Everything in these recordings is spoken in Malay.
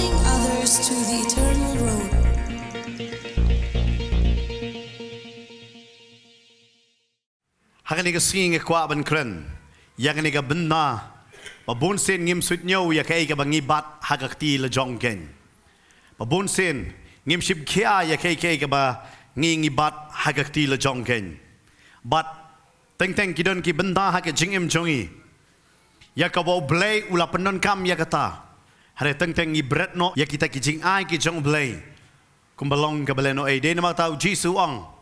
pointing others to the eternal road. Hakani ka sing kwa ban kren yang ni ka benda babon sen ngim suidniew ya kai ka bangi bat hakakti la jong ken babon sen ngim ship khia ya kai ka ba ngi bat hakakti la jong ken bat teng ki don ki benda hak jingim jongi ya ka bo blay ula penon kam ya kata hare teng ngi bret no ya kita ki jing ai ki jong blay kumbalong ka beleno ai de na tau jisu ong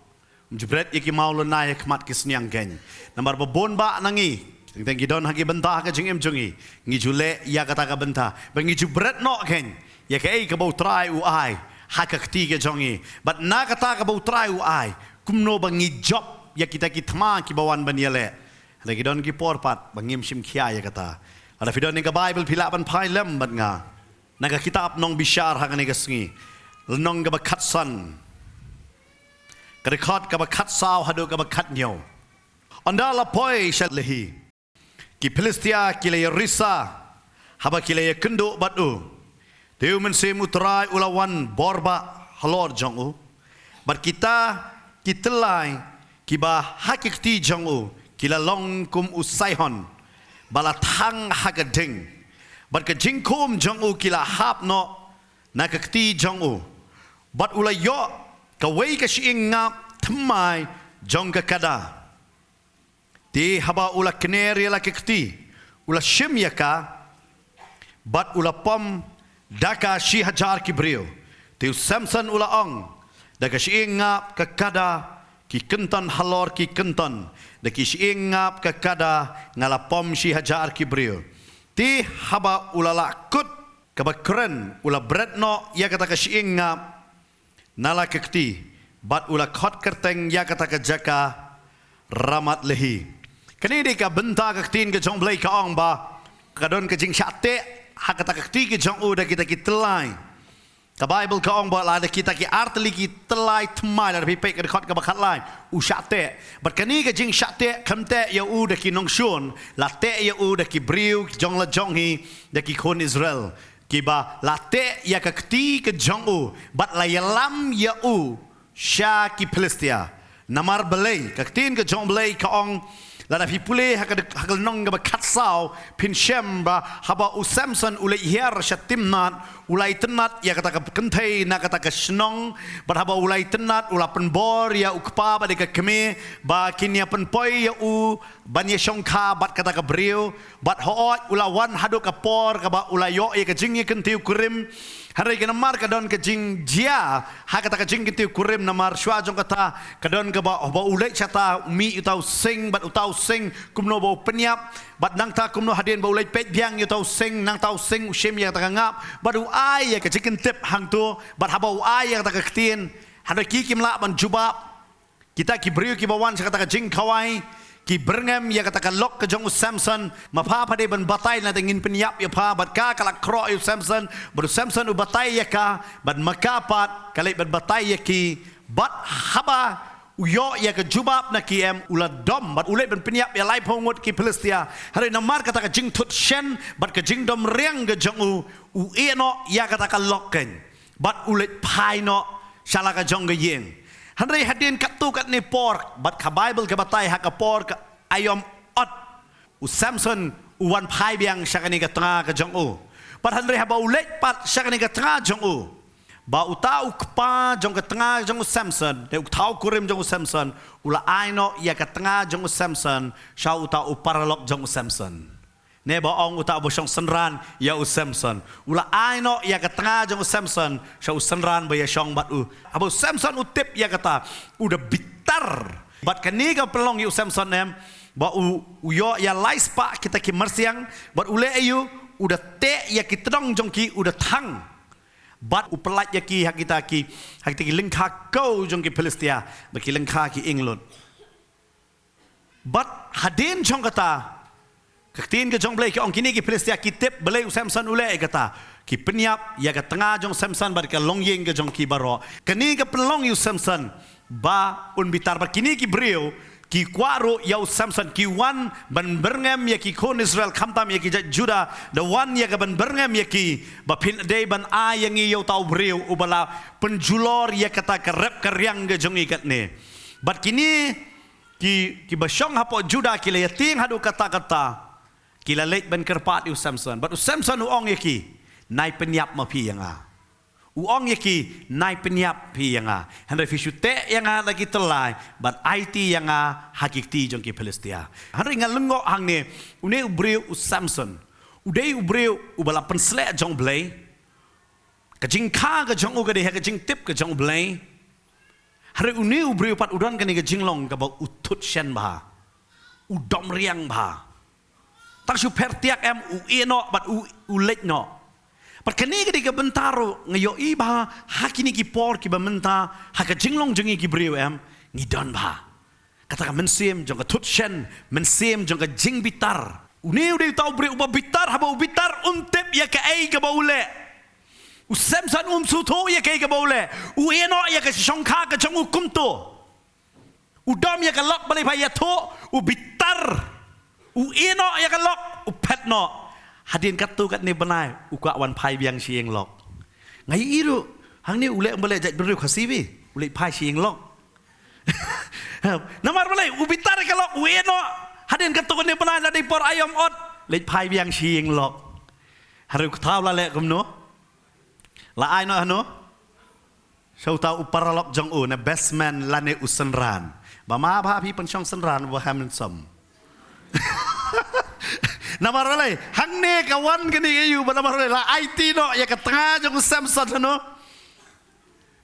jebret iki mau lenai khmat kisniang ken namar babon ba nangi teng gidon hagi benta ka jingim jungi ngi jule ya kata ka benta bangi jebret no ken ya kai ka bau try u ai hakakti ke jongi but na kata ka bau try u ai kumno bangi job ya kita ki thma ki bawan baniale ada gidon ki porpat bangim sim khia ya kata ada video ni ka bible phila ban phai lem bat nga naga kitab nong bishar hangani ka sngi nong ka bakhatsan Kedekat kabakat saw hadu kabakat nyo. Andala poi shat lehi. Ki Filistia kilaya risa. Haba kilaya kenduk batu. Deu mense mutrai ulawan borba halor jongu. But kita kitelai kiba hakikti jongu. Kila long kum usaihon. Bala thang hakading. But ke jingkum jongu kila hap no nakakti jongu. But ulayo kawai ka siing ngap thammai jong ka kada ti haba ula kneri la kekti ula shimya ka bat ula pom daka shi hajar ki brio ti Samson ula ong daka siing ngap ka kada ki kenton halor ki kenton daki siing ngap ka kada ngala pom shi hajar ki brio ti haba ula lakut ka bakren ula bretno ya kata ka siing ngap nala kekti bat ula khot kerteng ya kata ka jaka ramat lehi kani de ka benta ka tin ke jong blai ka ong ba kadon ke jing chate ha kata kekti ke jong u da kita ki telai ka bible ka ong ba la da kita ki artli ki telai thmai la bi pe ka khot ka ba khat lai u chate bat kani ke jing chate khamte ya u da ki nong shun la te ya u da ki briu jong la jong hi da ki khon Israel kiba late ya kakti ke jongu bat la yalam ya u sha ki Filistia namar belai kaktin ke jong belai ka ong la na pipule hakal nong ga khat saw pin shem ba haba u Samson ule hier shatimnat ulai tenat ya kata ka kenthei na kata ka shnong bat haba ulai tenat ula penbor ya ukpa ba de ka keme ba kinya penpoi ya u banya shongkha bat kata ka brio bat hoot ula wan hadu ka por ka ba ula yo ya ka jingi kentiu kurim hari ka namar ka don ka jing jia ha kata ka jing kentiu kurim namar shwa jong kata ka don ka ba ulai chata mi utau sing bat utau sing kumno bo penyap bat nang ta kumno hadin ba ulai pet biang utau sing nang tau sing ushim ya ta ngap bat ai ya ka chicken tip hang tu bat haba ai ya ta ka ktin hada ki kimla ban jubab kita ki brio ki bawan kata ka jing kawai ki berngam ya kata ka lok ka jong Samson mapha phade ban batai na tengin penyap ya pha bat ka kala kro yu Samson baru Samson u batai ya ka bat makapat kali bat batai ya ki bat haba uyo ya ka jubab na ki em ula dom bat ulai ban penyap ya lai pongot ki Filistia hari namar kata ka jing thut shen bat ka jing dom riang ga jong u eno ya kata ka lokken bat ulai pai no shala ka jong ga yeng Henry hadin katu kat ni por bat ka Bible ka batai ha ka por ka ayom ot u Samson u wan pai biang shakani ka tanga ka jong u bat Henry ha ba ulet pat shakani ka tanga jong u ba utau kpa jong ka tanga jong Samson de utau kurim jong Samson ula aino ya ka tanga jong Samson sha utau paralok jong Samson ne ba ong utau bo shong senran ya u Samson ula aino ya ka tanga jong Samson sha u senran ba ya shong bat u abo Samson utip ya kata udah bitar bat kani ka pelong yu Samson nem ba u yo ya lais pa kita ki mersiang bat ule ayu udah te ya ki tedong jong ki udah thang bat upelat ya ki hak kita ki lengkha kau jong ki Filistia ba ki lengkha ki England bat hadin jong kata kaktin ke jong blai ki ong kini ki Filistia ki tip belai u Samson ule kata ki penyap ya ka tengah jong Samson bar ka longyeng ke jong ki baro kani ka pelong yu Samson ba un bitar bat kini ki brio ki kwaro yau Samson ki wan ban berngem ya ki kon Israel kamtam ya ki Juda the one ya ban berngem ya ki ba pin day ban ayang yau tau breu ubala penjulor ya kata kerep keryang ge jongi kat ne bat kini ki basyong hapo Juda ki le ting hadu kata ki la lek ban kerpat yu Samson bat Samson uong ya ki nai penyap ma pi yang uong yaki nai penyap pi yang henry fisute yang lagi telai but IT yang hakiki jong ki Palestia henry ngalengok hang ne une ubreu Samson udai ubreu ubala pensle jong blai kajing kha ka jong uga de kajing tip ka jong blai henry une ubreu pat udon ka ni ka jinglong ka ba utut shen ba udom riang ba tak su pertiak em u eno but u lek no perkene ketika bentaro ngayo iba hakini ki por ki bamenta haka jinglong jengi ki breu em ngidon ba kata mensem jong tut shen mensem jong jing bitar une ude tau breu ba bitar haba bitar untep ya ka ai ka baule u Samson suto ya ka baule u eno ya ka shongkha ka jong kumto u dom ya ka lok bale ba ya to u bitar u eno ya ka lok u petno hadin kat tu kat ni benai ukak wan pai biang sieng lok ngai iru hang ni ulek boleh jat beru khasibi ulek pai sieng lok namar boleh ubitar ka lok ueno hadin kat tu kat ni benai la dei por ayam ot lek pai biang sieng lok haru taw la lek kumno la ai no ano sau taw upar lok jong u na best man lane usenran ba ma ba pi penchong senran wa ham som namar lay hang ne kawan kini ayu ba namar lay la IT no ya katanga jong Samson no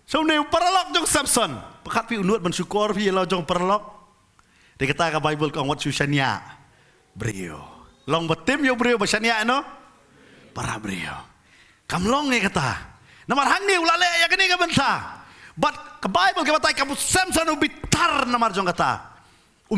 so ne paralok jong Samson pakat pi unut bersyukur pi la jong paralok de kata ka Bible kong wat susanya brio long betim yo brio basanya no para brio kamlong ne kata namar hang ne ulale ya kini ka benta but ka Bible ka batai ka Samson ubitar namar jong kata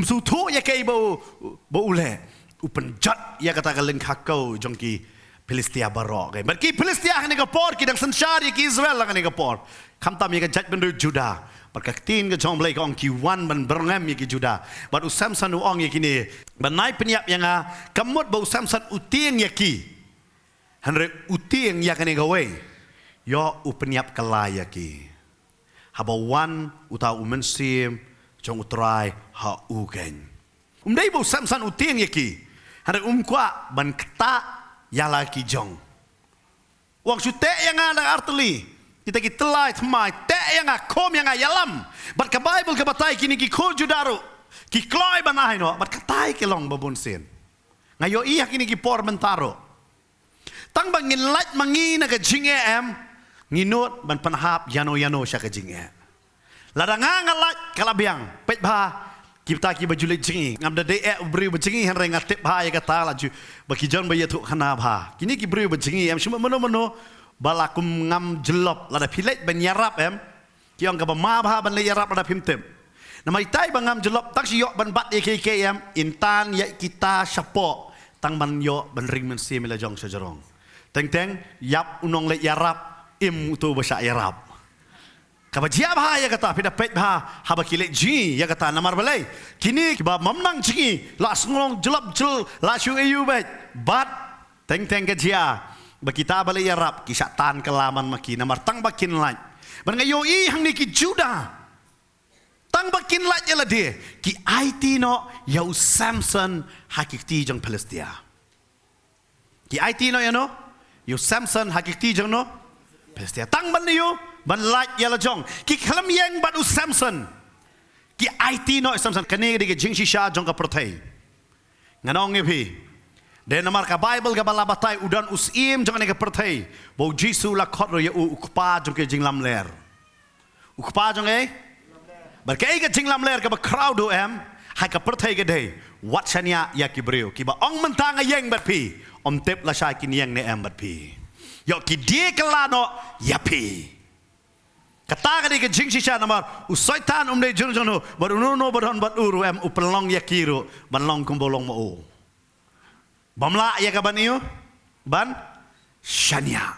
sutu ya kai bo ule upenjat ya kata kaleng kakau jongki Palestia barok but ki Palestia ni ka por ki dang sanshar ki Israel lang ni ka por kamtam ya ka jat bendu Juda but ka tin ka jong blai ka ong ki wan ban berngam ya ki Juda but Samson ong ya kini banai penyap yang kamut bau Samson utieng ya ki henry utieng ya kani ka we yo upenyap kala ya ki haba wan uta umensim jong utrai ha ugen dai bau Samson utieng ya ki hari kwa ban kata yala ki jong wang su te yang ada arteli kita ki telai thmai te yang kom yang yalam bat ka Bible ka batai kini ki ko judaru ki kloi banai no bat katai ki long babun sen ngayo iya kini ki por mentaro tang bang ngin mangi na ka jinge em nginut ban panhap yano sya ka jinge ladanga ngalat kalabiang pet ba kita ki bajulit jingi ngam da de bri bajingi han renga tep ha ya kata laju baki jon baye tu khana bha kini ki bri bajingi em shuma mono balakum ngam jelop lada pilet ban yarap em ki ong ka ba ma bha ban le yarap lada pimtem namai tai bangam jelop tak si yo ban bat ek em intan ya kita syapo tang ban yo ban ring men sim la jong sajarong teng yap unong le yarap im tu bahasa yarap kabajia bah ya kata pida pet bah haba kilek ji ya kata namar balai kini kiba mamnang jingi la sngolong jelap jel la syu ayu bet bat teng ke jia bakita balai yarap kisah tan kelaman maki namar tang bakin lai ban ngayo i hang ni ki Juda tang bakin lai ya la dia ki IT no yau Samson hakiki jong Palestia ki IT no ya no yau Samson hakiki jong no Palestia tang ban niyo ban light yala jong ki khalam yang bat Samson ki IT no Samson kane de jing shisha jong ka prothei nganong nge phi de namar ka Bible ka bala batai udan usim jong ne ka prothei bo Jisu la khot ro ya ukpa jong ke jing lam ler ukpa jong e bar ke ga jing lam ler ka ba crowd do em ha ka prothei ke de wat chania ya ki breu ki ba ong mentang yang bat phi om tep la sha ki yang ne em bat phi yo ki die kala no ya phi kata kali ke jing shisha namar usaitan de jono baruno baron bat uru em upelong yakiru banlong kumbolong mo bamla ya kaban iyo ban shania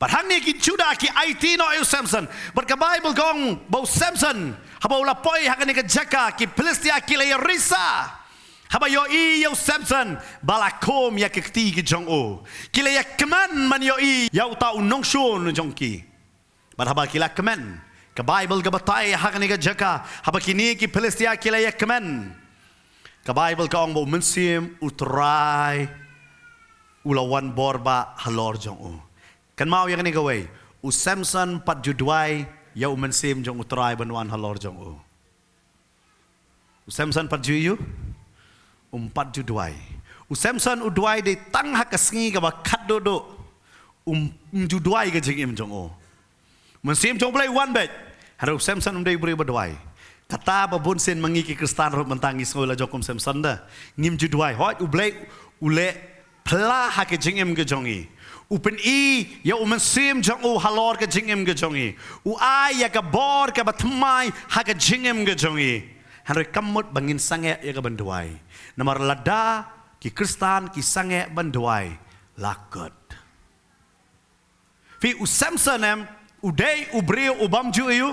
barhang ni ki Juda ki IT no Samson but ka Bible gong bo Samson haba ula poi hakani ke jaka ki Filistia ki le risa haba yo i yo Samson balakom ya ke kti ki jong o ki le yakman man yo i ya uta unong shon jong ki bar haba ki la kman ke Bible ke batai hakani ke jaka haba kini ki Filistia ki le yakman ke Bible ka ong bo mensim utrai ulawan borba halor jong o kan mau yang ni gawai u Samson pat judwai ya u mensim jong utrai banwan halor jong o u Samson pat juyu pat judwai u Samson u dwai de tang hak sngi ka ba khat do do judwai ka jing im jong o mensim jong blai wan bet haru Samson dei bri badwai kata babun sen mangi ki kristan ro mentangi skola jokom Samson da ngim judwai hoi u blai ule pla hak jing im ke jongi upen i ya mensim jong o halor ke jing im ke jongi u ai ya ka bor ka batmai hak jing im ke jongi haru kamut bangin sange ya ka bandwai namar lada ki kristan ki sange bandwai lakot fi u Samson em udai ubrio ubamju yu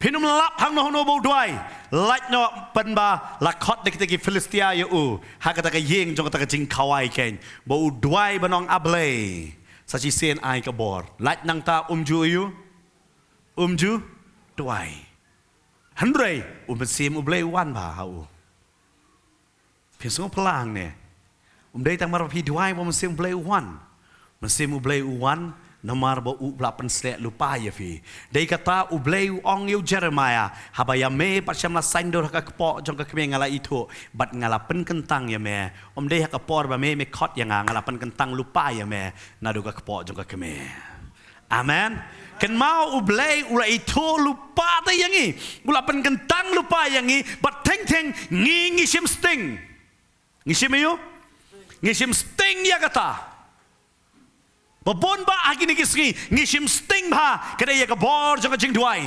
pinum lap hang no bo dwai like no panba lakot de ki Filistia yu hakata ka yeng jong ta ka jing kawai ken bo dwai banong able sachi sen ai ka bor like nang ta yu dwai handrei sim ublei wan ba hauเพียงสองพลังเนี่ยได้ตั้งมารับพี่ด้วยว่ามันเสียงเบลวันมันเสียงอุเบลวันน้ำมาบอกอุบลับเป็นเสลลุปายฟีได้กตาอุเบลองยูเยเรมายาฮับยาเมย์ปัจจัยมาสันโดรักกระปอจงกระเมียงอะไรอีทุบัดงาลาเป็นกันตังยาเมย์ได้ฮักกระปอบะเมย์ไม่คอดยังงาลาเป็นกันตังลุปายาเมย์นาดูกระปอจงกระเมียอาเมนkan mau ublay ula itu lupa ta yang ni ula pen kentang lupa yang ni but teng teng ngisim sting ngisim yo ngisim sting ya kata babon ba agi ni kisgi ngisim sting ba kada ya ka bor jong jing duai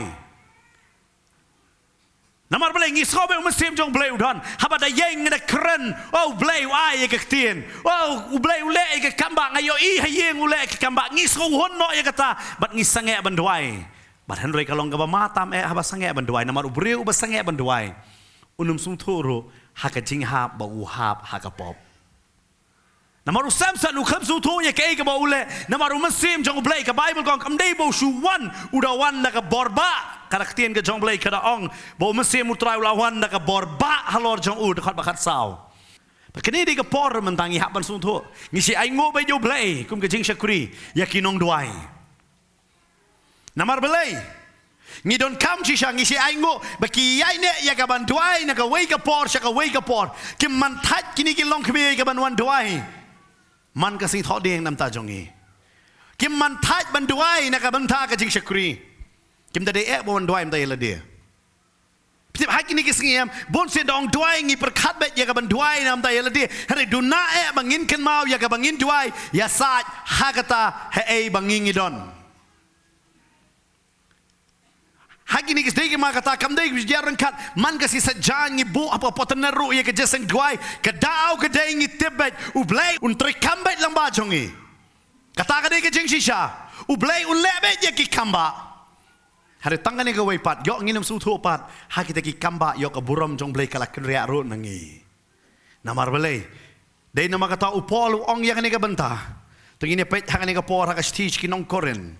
namar blay ngiso be mesim jong blay udhan haba da yeng na kren oh blay ai ya ka tien oh blay ule ka kamba ngayo i ha yeng ule ka kamba ngiso hon no ya kata bat ngisange banduai bat henry kalong ka ba matam haba sange banduai namar ubreu ba sange banduai unum sum thoro ha ka jing ha ba u hab ha ka pop namar Samson u kham su thu ya ka ba ule namar mesim jong blay ka Bible kong kam dei bo shu wan udawan na ka borba karaktian ke jong blay kada ong bo mesim utrai lawan na ka borba halor jong u dekat bakat saw pakini di ka por mentangi hak ban sung thu ngisi ai ngo ba jo blay kum ke jing syakuri ya kinong duai namar blay ngi don kam chi sang ngisi ai ngo ba ki ai ne ya ka ban duai na ka wei ka por sha ka wei ka por kim man that kini ki long khme ka ban wan duai man ka sing tho deng nam ta jong i kim man that ban duai na ka ban tha ka jing syakuri kim tadi bon doai mta yela dia pip hak ni kisngem bon se dong doai ngi perkhat bet ya ka ban doai nam ta yela dia hari duna bangin kan mau ya ka bangin doai ya sat hakata he bangin idon hak ni kis dei ma kata kam dei jaran kat man ka si sajang ngi bu apa Potternet ru ya ka jeseng doai ka dau ka dei ngi tibet u blai un tri kambet lamba jongi kata ka dei ka jing shisha u blai un lebet ya ki kamba hari tangan ni gawai pat yok nginam su thu pat ha kita ki kamba yok buram jong blai kala kenria ro nangi namar belai dei nama kata upol ong yang ni ka benta tengini pet hang ni ka por ha ka stich ki Nongkhryiem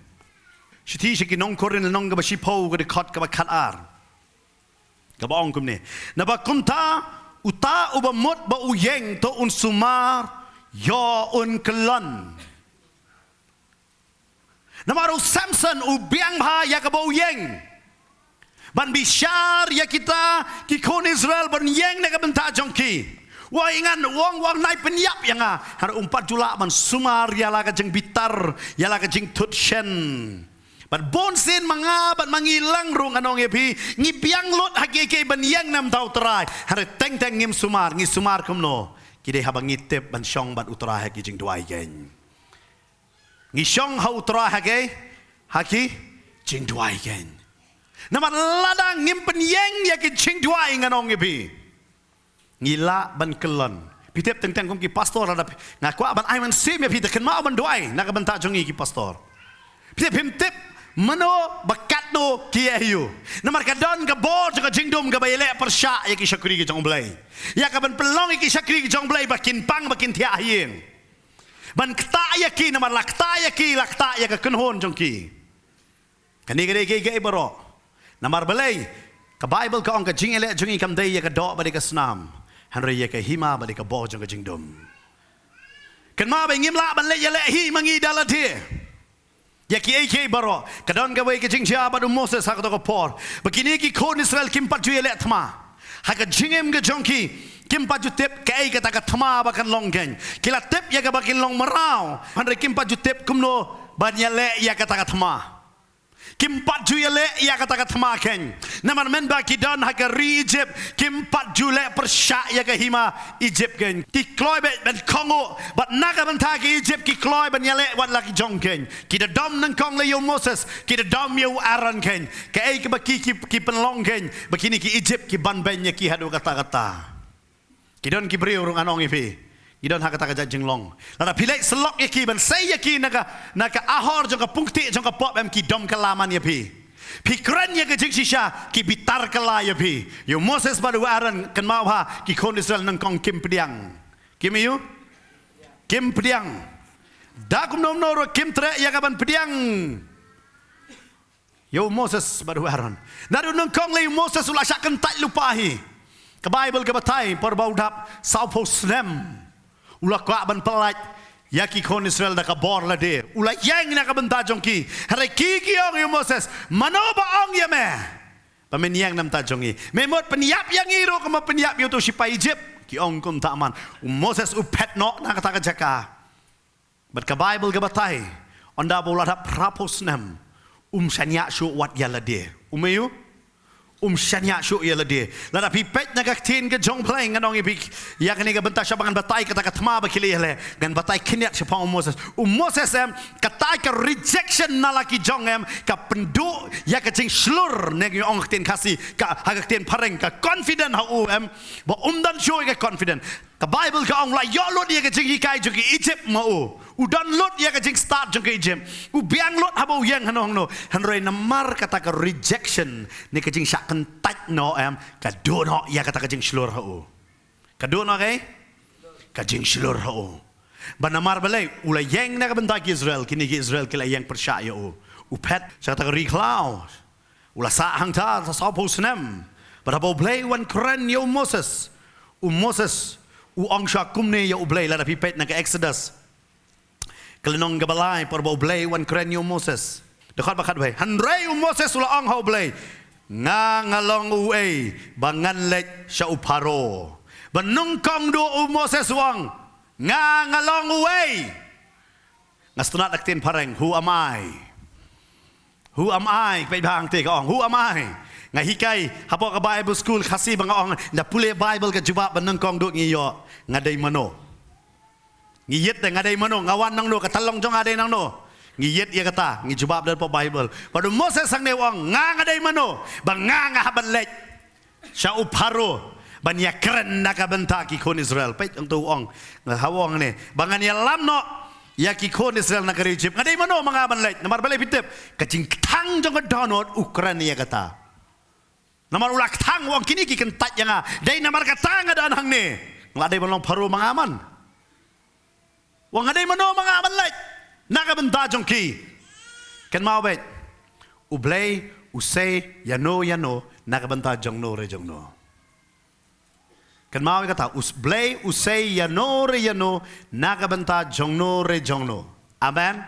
stich ki Nongkhryiem nong ka ba shipau ka de khot ka ba khat ar ka ba ong kum ni na ba kunta uta uba mot ba uyeng to un sumar yo un kelan namaru Samson ubiang bha ya ka bo yeng ban bishar ya kita ki kon Israel ban yeng na ka benta jongki wa ingan wong nai penyap yang har umpat jula ban sumar ya la ka jeng bitar ya la ka jeng tutshen ban bon sin manga ban mangilang rung anong epi ngi piang lot hageke ban yeng nam tau trai har teng teng ngim sumar ngi sumar kumno kide habang ngitep ban shong ban utra ha ki jeng duai gen ngisong hau tra haki jing duai gen naman ladang ngimpen yeng ya ki jing duai nganong ebi ngila ban kelon pitep teng kum ki pastor ada ngakwa ban ai man sim ya pite ken ma ban duai nak ban ta jongi ki pastor pitep him tip Mano bakat no kia hiu. Namar kadon ka bor ka jingdom ka bayele persya ya ki syakri ki jong blai. Ya ka ban pelong ki syakri ki jong blai bakin pang bakin tia hieng. Ban kta ya ki namar lakta ya ka kenhon jong ki. Kani gade ge baro. Namar balai ka Bible ka ong ka jingele jong kam dai ya ka do bade ka snam. Hanre ya ka hima bade ka bor jong ka jingdom. Kan ma ba ngim la ban le ya le hi mangi dalati. Ya ki baro kadon ga wei ke jing sia ba Moses ha ko por begini ki kon Israel kim pat ju le thma ha ka jingem ga jongki kim pat ju tep kai ka ta ka thma ba kan long gen kila tep ya ga ba kin long marau han re kim pat ju tep kumno ban ya le ya ka ta ka thma kim pat ju ya le ya ka ta ka thma ken naman men ba ki don ha ka ri Egypt kim pat ju le persya ya ka hima Egypt ken ki kloi ben kongo but naga ban ta ki Egypt ki kloi ban ya le wat la ki jong ken ki da dom nang kong le yo Moses ki da dom yo Aaron ken ka ai ka ba ki pen long ken ba kini ki Egypt ki ban ben ya ki hadu kata ki don ki brio rung anong ipi idon ha kata ka jinglong lada pilek selok ya ki ban sai ya ki naga ahor jong ka pungti jong ka pop em ki dom kalaman ya pi kren ya ka jing shisha ki bitar kala ya pi yo Moses badu Aaron kan mau ha ki kon Israel nang kong kim pediang kim yu kim pediang da kum nom no kim tre ya ka ban pediang yo Moses badu Aaron nadu nang kong le Moses ula syakan tak lupahi ka Bible ka batai por baudap sau posnem ula kwa ban pelat yaki kon Israel da ka bor la de ula yang na ka banta jongki hare ki ong yo Moses mano ba ong ya me pamen yang nam ta jongi memot peniap yang iro ka peniap yo to sipa Egypt ki ong kun ta man Moses upet no na ka jaka but ka Bible ga batai onda bola da praposnem shanya shu wat ya la de umeyu shanya shu ya la de la pi pet na ka tin ka jong playing anong ibik ya kani ka banta siya bangan batay kata ka thma ba kili le gan batay kinyat siya pa Moses Moses em katay ka rejection na la ki jong em ka pendu ya ka jing slur ne ong tin kasi ka hagak tin pareng ka confident ha em ba dan shu ka confident ka Bible ka ong la yo lot ya ka jing hikai jong Egypt ma udan lot ya ka jing start jong Egypt biang lot habo yang hanong no hanroi namar kata ka rejection ne ka jing syak tak no em ka do no ya kata ka jing slur ha ka do no kay ka jing slur ha ba namar balai ula yang na ka banta ki Israel kini ki Israel kila yang persya upet sa kata ka recloud ula sa hang ta sa po snem ba habo play one kren yo Moses Moses ong sya kumne ya ublay la pi pet na ka Exodus kalenong gabalai por bo blay wan kren yo Moses dekat bakat bay hanrei Moses ula ong ho blay ngalong uei bangan lek sya uparo banung kong do Moses wang ngalong uei ngastunat aktin pareng who am I pe bang te ka ong who am I ngahikai hapo ka Bible school khasi bang ong na pule Bible ka jubab banung kong do ngiyo ngadai mano ngiyet de ngadai mano ngawan nang no katalong jong ngadai nang no ngiyet ya kata ngijubab dan po Bible pada Moses sang ne wang ngadai mano bang haban lek sya uparo ban ya kren na ka benta ki kon Israel pet ang tu ong ngawong ne bangan ya lam no ya ki kon Israel na ka Egypt ngadai mano mangaban lek namar balai pitep kacing tang jong donot Ukraine ya kata namar ulak tang wong kini ki kentat yang dai namar kata ngadan hang ne ngadai balong paro mangaman wang ngadai mano mangaman lek naka benta jongki ken mau bet ublay usay yano naka benta jong no ken mau kata ublay usay yano naka benta jong no amen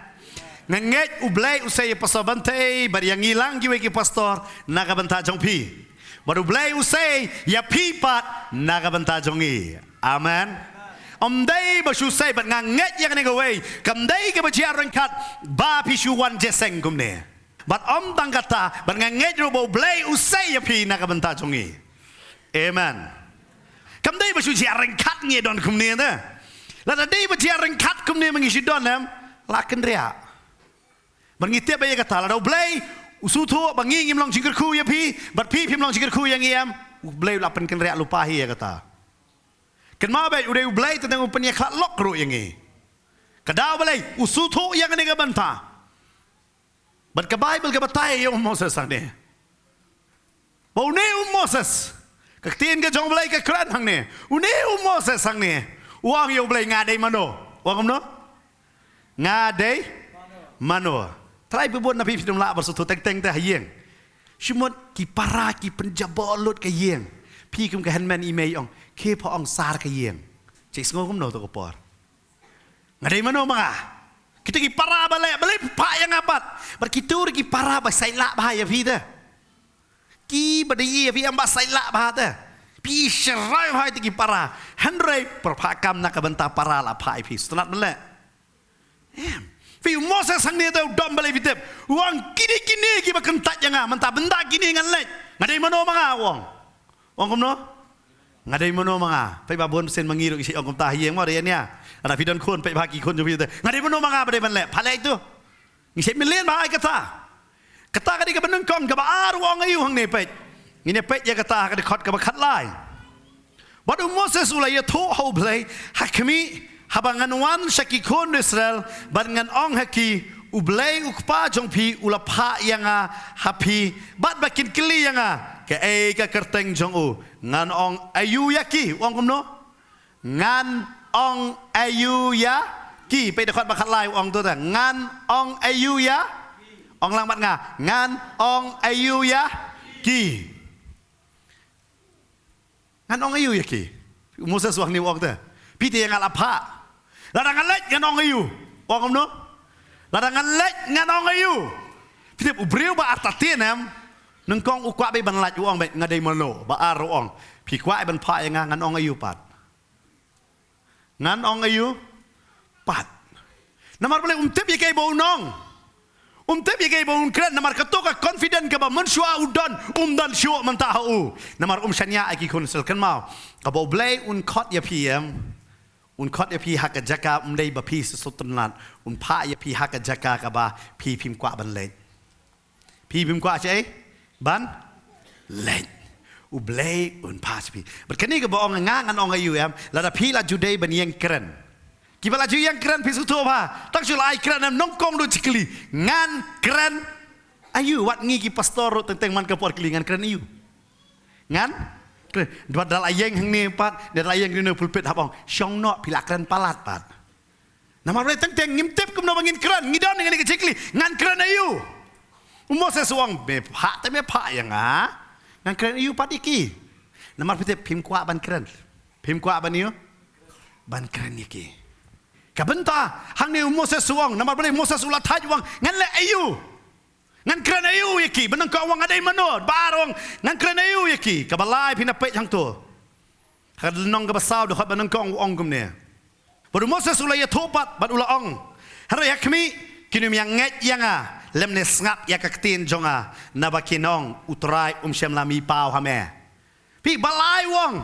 nganget ublay usay pasabante bar yang ilang giwe ki pastor naka benta jongpi baru ublay usay ya pipat naka benta jongi amen Omday basusay bat nganget yang negaway kamday ke bajiaran kat ba pisuwan jeseng kumne bat tang kata bat nganget robo blay usay api nakabenta jongi amen kamday basujiaran kat nge don kumne na lada day bajiaran kat kumne mengisi don em laken ria bangite ba kata lada blay usuto bangi ngimlong jingkerku ya pi bat pi pimlong jingkerku yang iam blay lapen ken ria lupahi ya kata ken ma bay udah ublay tentang upenya klat lok ro yang kadau balai usuto yang ni banta บัดกับไบเบิลกับบัตไตยงโมเสสสังเนี่ยบ่อุเนอุโมเสสกับตีนกับจงเบลกับครันหังเนี่ยอุเนอุโมเสสสังเนี่ยว่างอยู่เบลงาเดมโนว่างคำโนงาเดมโนทลายไปบนนบีพิมละบทสุดเต็งแต่หายงชิมดกีปารากีปัญจบอลลุดกายงพี่กุมกับเฮนแมนอีเมย์องเคพอองซาร์กายงเจ๊สงงคำโนตัวกปอร์งาเดมโนมาkita ki para balik pak yang apat berkitur ki para ba sailak bahaya fi dah ki badai fi amba sailak bah dah pi serai hai ki para handrai perpakam nak benta para la pai fi setelah melek fi Moses sang ni tu dom balik fitep wang kini ki bakentat yang mentah benda kini ngan lek ngadai mano manga wang komno ngadai mano manga pai babon sen mengiruk isi ong komtah hieng ma dia ni ada video kon pe bagi kon juga itu ngade mano manga pada man le phala itu ni se milen ba ai kata kadi ka benung kon ka ba ar wong ayu hang ne pe ni pe ya kata ka khot ka ba khat lai badu Moses ulai ya tho ho blai hakmi habangan wan shaki kon Israel bangan ong haki ublai ukpa jong pi ulapha yanga happy bat bakin kli yanga ka ai ka kerteng jong u ngan ong ayu yaki wong komno ngan ong ayu ya kiไปเดคอดบักคัดลายongตัวแต่งานong ayu ya ong lang mat ngaงานong ayu ya kiงานong ayu ya ki Moses wang ni ong tu pi te ngal apa ladangan lek ngan ong ayu ong komno ladangan lek ngan ong ayu pi te ubreu ba artatien em nang kong ukwa be ban laj ong be ngadai mono ba ar ong pi kwa ban pha yang ngan ong ayu pat ngan ong ayu pat namar boleh tip ye kay bo nong tip ye kay bo kren namar katoka confident ka ba mensua udon dan shu mentahu namar shanya aki konsel kan mau ka bo blay khot ya pm khot ya pi hak jaka dei ba pi sutnat pha ya pi hak jaka ka ba pi pim kwa ban le pi pim kwa chai ban le ublay paspi berkini ke boong ngan ong ayu em lada pila judai ban yang keren kibala ju yang keren pisu tu apa tak julai keren em nongkong do cikli ngan keren ayu wat ngi ki pastor tentang man kapor kelingan keren ayu ngan keren dua dal ayeng hang ni pat dal ayeng ni pulpit habong syong no pila keren palat pat nama boleh tentang ngimtip kum no bangin keren ngidon dengan ni cikli ngan keren ayu Moses wang be pha te me pha yang ngan keren ayu pat iki namar pite pim kwa ban keren iu ban keren iki kabenta hang ni Moses suang namar boleh Moses ulat thaj wang ngan le ayu ngan keren ayu iki benang ka wang adai manod barong ngan keren ayu iki kabalai pina pe hang tu kad nong ka basau do khat benang ka ong gum ne bodu Moses ulai ya thopat bat ula ong hare yakmi kinum yang nget yanga lemne ngap ya kaktin jonga nabakinong utrai syam lami pau hame pi balai wong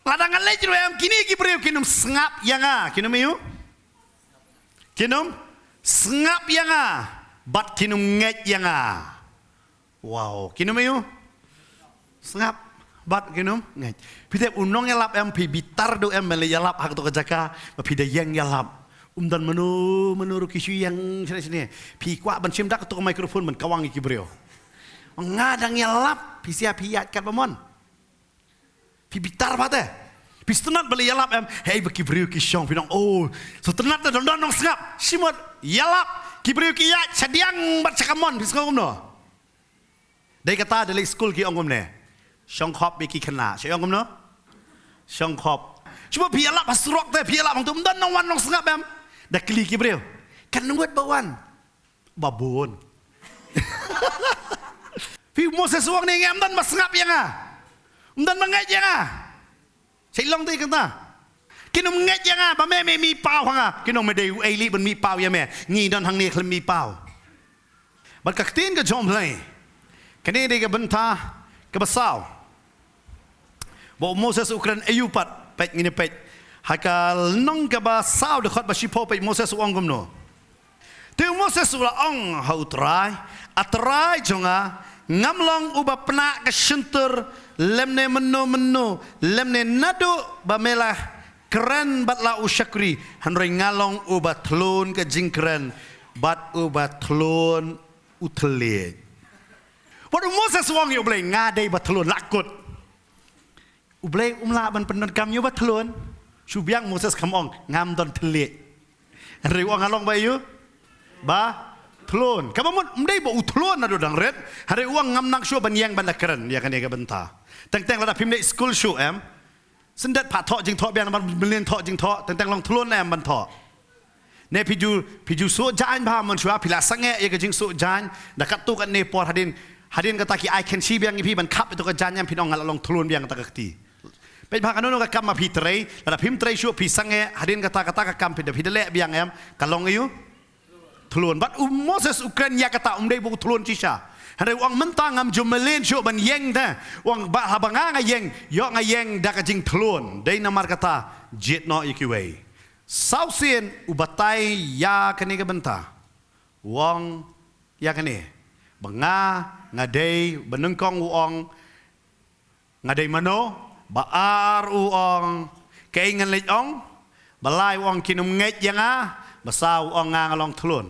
ladangan lejro am kini ki breu kinum ngap yanga kinum yu kinum ngap yanga bat kinum nget yanga wow kinum yu ngap bat kinum nget pi te unong yalap am pi bitar do am mele yalap hak to kajaka pi de yang yalap dan menurut kisu yang sini pi kwa ban sim dak to mikrofon man kawang iki breo ngadang yalap pi sia pi yat kat pamon pi bitar bate pi stenat beli yalap em hey beki breo ki syong pinong oh so tenat dan nong ngap simot yalap ki breo ki yat sadiang bat sakamon pi sengom no dai kata dari school ki ongom ne syong khop bi ki khana syong ongom no syong khop cuma pi yalap pasrok te pi yalap tu dan nong wan nong ngap em dah keli ki breu kan nuat bawan babon pi Moses wang ni ngam dan masngap yang dan mengat yang Shillong tu kata kinum ngat yang ba me mi pau hanga kinum me dei ai li ban mi pau ya me ngi dan hang ni klem mi pau bat ka tin ka jom lai kani de ka benta ka basau bo Moses ukran ayupat pet ngini pet hakal nong ka ba sao de khot ba shipo pe Moses wang gum no te Moses ula ong hau atrai jonga ngamlong uba pna ka shuntur lemne meno lemne nadu ba melah keren batla usyakri hanroi ngalong uba tlun ka jingkren bat uba tlun utele. What Moses wong you blay ngade batulun lakut. Ublay umla ban penun kam you batulun. Subyang Moses kamong ngam don tele. Hari wong along ba you? Ba tulun. Kamu mdai ba utulun ado dang red. Hari wong ngam nang shu ban yang ban lakran ya kan ya benta. Teng la pim dei school show sendet pat thọ jing thọ biang ban million thọ jing thọ teng long tulun ban thọ. Ne piju so jan ba man shua pila sange ye ka jing so jan da kat tu kan ne por hadin kata ki I can see biang pi ban kap itu ka jan yang pinong ngal long tulun biang kata kti. Pe ba kanu ka kam ma pi trei la pim trei shu pi sange hadin kata ka kam pi da le biang kalong yu tulun bat Moses Ukraine ya kata dei bu tulun cisha. Hari uang mentang am jumelin syu ban yeng ta uang ba habanga nga yeng yo nga yeng da ka jing tulun dei namar kata jet no ikiwei sausin ubatai ya kani ka benta uang ya kani banga ngadei benengkong uang ngadei mano baar uang keingan lej ong balai uang kinum nget yanga basa uang nga ngalong tulun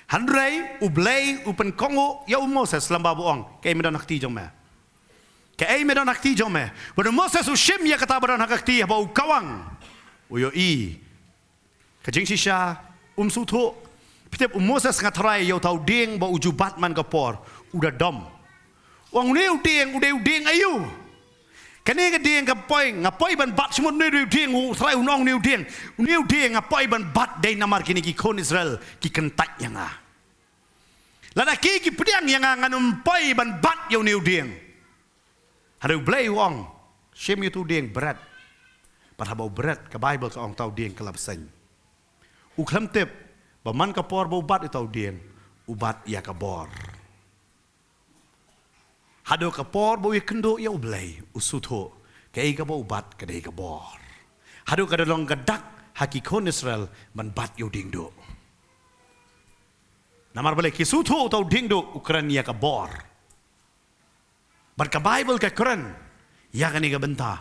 Handrei ublay upen kongo ya Moses lamba buong kay medon nakti jong me kay medon nakti jong me but Moses ushim ya kata medon nakti ba ukawang uyo I kajing sisha sutho pitep Moses ngatrai yo tau ding ba ujubat man kapor udah dom wang neu ding ayu kani ka ding ngapoi ban bat semut neu ding usrai unong neu ding ngapoi ban bat dei namar kini ki kon Israel ki kentak yang lada ki pediang yang nganum poi ban bat yo neu ding haru blai wong shem you tu ding berat pat habau berat ka Bible ka ong tau ding kelap sen uklam tep ba man ka por bau bat tau ding ubat ya ka bor hado ka por bo ikendo ya ublay usutho kay ka bo ubat kadai ka bor hado ka dalong gadak hakikon Israel man bat yo dingdo namar bale kisutho tau dingdo Ukraine ka bor bat ka Bible ka Quran ya kani ka benta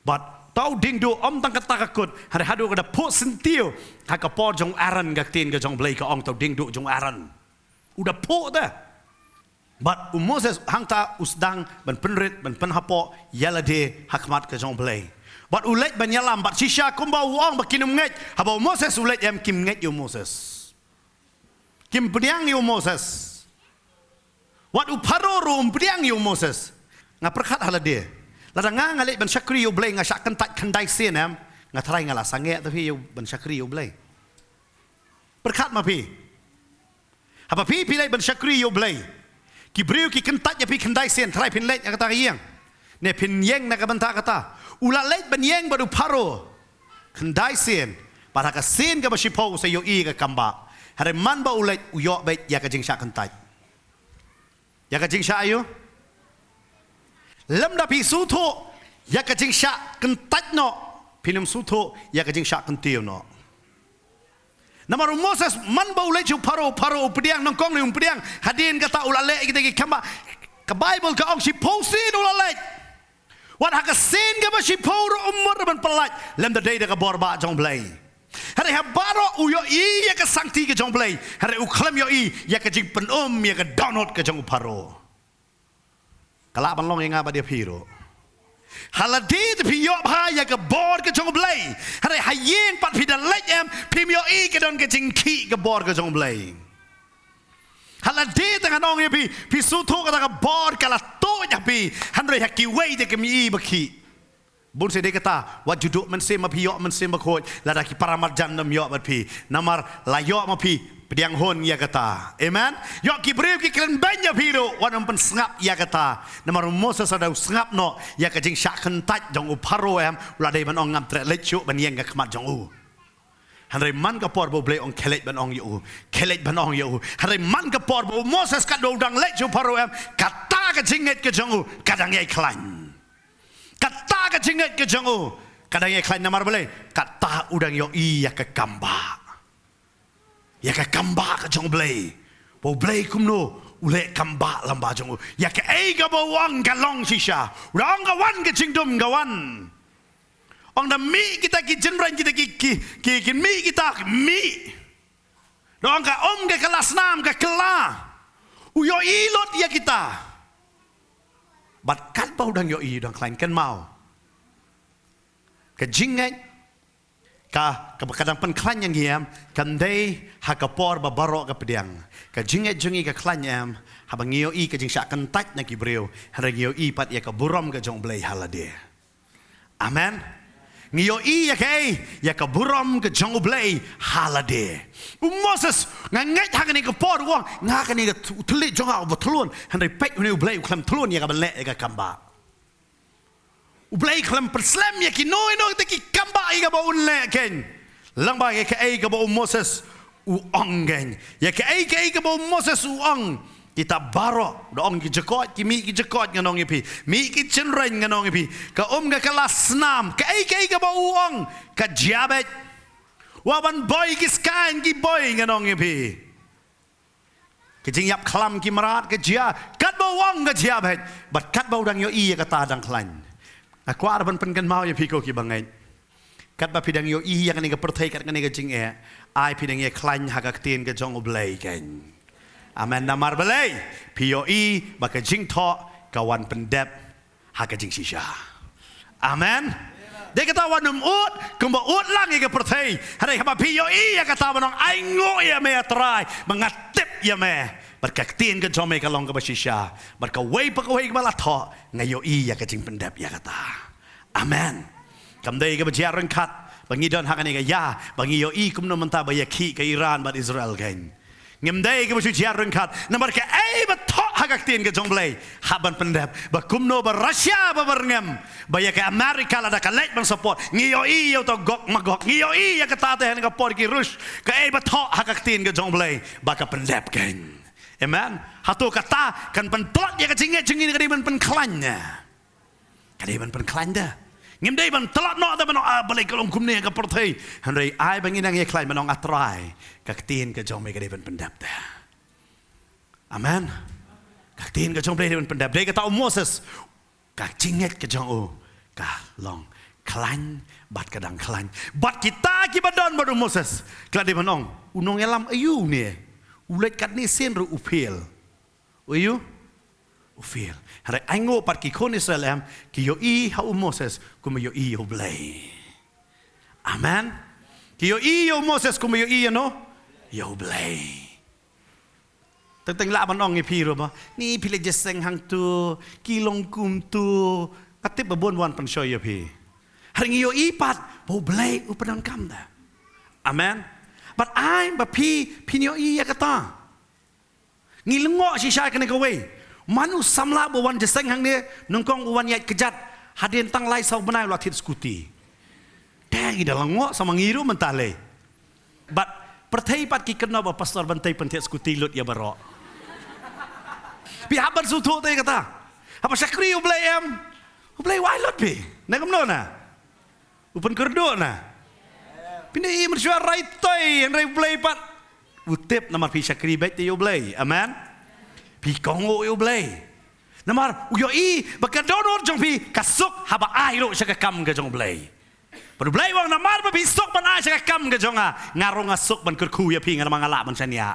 bat tau dingdo tang kata kakut hari hado ka da po sentio ha ka por jong aran ka tin ka jong blay ka ong tau dingdo jong aran udah po da But Moses hangta usdang ban penrit ban penhapo yala de hakmat ke jong play. But ulet ban yalam bat shisha kumba uang bakinum nget haba Moses ulet yam kim nget yo Moses. Kim pediang yo Moses. Wat uparo rum pediang yo Moses. Ngaperkat hala de. Lada ngalet ban syakri yo blay ngasak kentat kendai sen ngatrai ngala sange tapi yo ban syakri yo blay. Perkat ma pi. Haba pi pilai ban syakri yo blay. Ki beriu ki kentat ya pi kendai sen try pin let kata yang ne pin yeng na kabanta kata ula let ban yeng baru paro kendai sen para ka sen ka basipo sa yo I ka kamba hare man ba ulet uyo bet ya ka jing sha kentai ya ka jing sha ayo lam da pi sutho ya ka jing sha kentat no pinum sutho ya ka jing sha kentiu no Namar Moses man bau leju paro pediang nongkong ni pediang hadin kata ulale kita kamba ke Bible ka ong si posin ulale wat hak sen ka ba si poro umur ban pelat lem the day da ka borba jong blay hari habaro uyo I ya ka sangti ka jong blay hari uklam yo I ya ka jing penom ya ka download ka jong paro kala ban long nga ba dia piro haladi te pi yo ha ya ka bor ka jong blay hare hayeng pat pi da let pim yo I ka don ka jing ki ka bor ka jong blay haladi te nganong ye pi su tho ka ka bor ka la to ya pi hanre ha ki wei de ka mi I ba ki bun se de kata wat juduk men se ma pi yo men se ma khoj la da ki paramat jan nam yo bat pi namar la yo ma pi pediang hon ya kata amen yo ki breu ki klen banya piro wanam pen sngap ya kata namar Moses ada sngap no ya ka jing syaken tat jong uparo la dei man ong ngam tre lechu ban yeng ka khmat jong u hanre man ka por bo ble ong kelet ban ong yu kelet ban ong yu hanre man ka por bo Moses ka do dang lechu paro kata ka jinget ka jong u kadang ye klan kata ka jinget ka jong u kadang ye klan namar bole kata udang yo I ya ka kamba ya ka kamba ka jong blay bo blay kumno ule kamba lamba jong ya ka ei ga bo wang ka long shisha rong ga wan ka jingdum ga wan ong da mi kita ki jenran kita ki mi kita mi Dong ka ke kelas 6 ke kelah. Uyo ilot ya kita. Bat kat bau dang yo dang klein kan mau. Ke jingai ka kadang pen klan yang giam kan dei ha ka por ba barok ka pediang. Ka jingai jungi ka klan yam ha bang yo ke jing syak kan tat na ki breu. Ha yo pat ya ka buram ka jong blai halade. Amen. Ngiyo ya kay ya ka buram ka jong blai halade. Moses ngangai ha ni ka por wong nga ka ni ka tulit jong ha betulun han dei pek ni blai klam tulun ya ka belek ka kamba. Ublay klam perslam ya ki no te ki kamba i ka ba unle ken. Lang ba ya ka ai ka ba Moses u ongen. Ya ka ai ka ba Moses u ong. Kita baro doong ki jekot ki mi ki jekot nganong ipi mi ki chenren nganong ipi ka ka kelas 6 ka ai ka ba uong ka jabet waban boy ki skan ki boy nganong ipi ki jing yap klam ki marat ka jia kat ba uong ka jabet bat kat ba udang yo ka ta dang klan aku arban pen kan mau ya piko ki bangai kat ba pidang yo yang ni ka perthai kat ni ka jing ai pidang ye klan ha ka tin ka jong oblay ken. Amen namar belai. POE baka jing tho kawan pendep haka jing sisha. Amen. Dia kata wanum ut kumba ut lang ke perthai. Hari haba POE ya kata manong ai ngo ya me atrai mengatip ya me. Berkaktin ke jome kalong ke basisha. Berkawai pakawai ke bala tho ngayo ya ke jing pendep ya kata. Amen. Kamdai ke berjaran kat bangidon haka ni ke ya bangiyo kumno menta bayaki ke Iran bat Israel kan. Ngemdai ke musuh jiarun kat nomor ke betok hagak tin ke jongblay haban pendap bakumno ba Russia ba berngem baya ke Amerika lada ka lek bang support ngiyo to gok magok ngiyo ya ke tateh ke por ki Rus ke betok hagak tin ke jongblay baka pendap kan. Amen. Hatu kata kan pentot ya ke jingit jingin ke diban penklannya. Ke diban penklannya. Ngimdai ban telak no da manong balai kalong kumne ka perthai handai ai banginang ye klai manong atrai kaktin ka jong me ka depan pendap ta. Amen. Kaktin ka jong me depan pendap dei kata Moses ka cinget ka jong ka long klan bat kadang klan bat kita ki badon badu Moses kla de manong unong elam ayu ni ulet kat ni sen ru upil uyu ufil. Hari aingo pat ki kon Israel ki yo ha Moses kuma yo yo blay. Amen. Ki yo Moses kuma yo no yo blay. Tentang la manong pi ro ba ni pile jeseng hang tu kilong kum tu katip babon wan pan show yo pi. Hari yo pat bo blay upadan kam da. Amen. But I'm ba pi yo ya kata. Ngilngo si shay kena kawai. Manu samla bawan jeseng hang dia nongkong bawan yai kejat hadin tang lai sau benai latit skuti. Dai dalam ngok sama ngiru mentale. But perthai pat ki kena ba pastor bantai pentet skuti lut ya barok. Pi haban sutu tai kata. Apa syakri ublay ublay wai lut pi. Nagam no na. Upan kerdo na. Pini mersuar rai toy yang rai ublay pat. Utip namar pi syakri baik ti ublay. Amen. Pi kongo yo blay. Namar uyo baka donor jong pi kasuk haba ai ro saka kam ga jong blay. Padu blay wang namar ba pi sok ban ai saka kam ga jonga ngarong asuk ban kurku ya pi ngana mangala ban sania.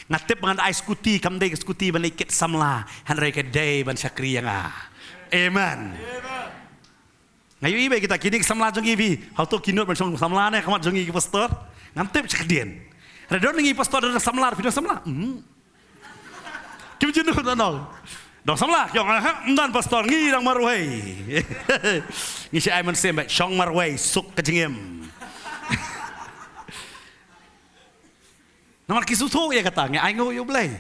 Ngatip ban ai skuti kam dei skuti ban ikit samla han re ke dei ban sakri yang Amen. Ngayu ibe kita kini samla jong pi. Hau to kinut ban jong samla ne kamat jong pastor. Ngantip sakdien. Redon ngi pastor dan samla video samla. Kim jenuh danol. Dong samlah yang dan pastor ngi dang marway. Ngi si Aiman sembe shong marway suk kejengem. Namar kisuto ya kata ngi aingo yo blay.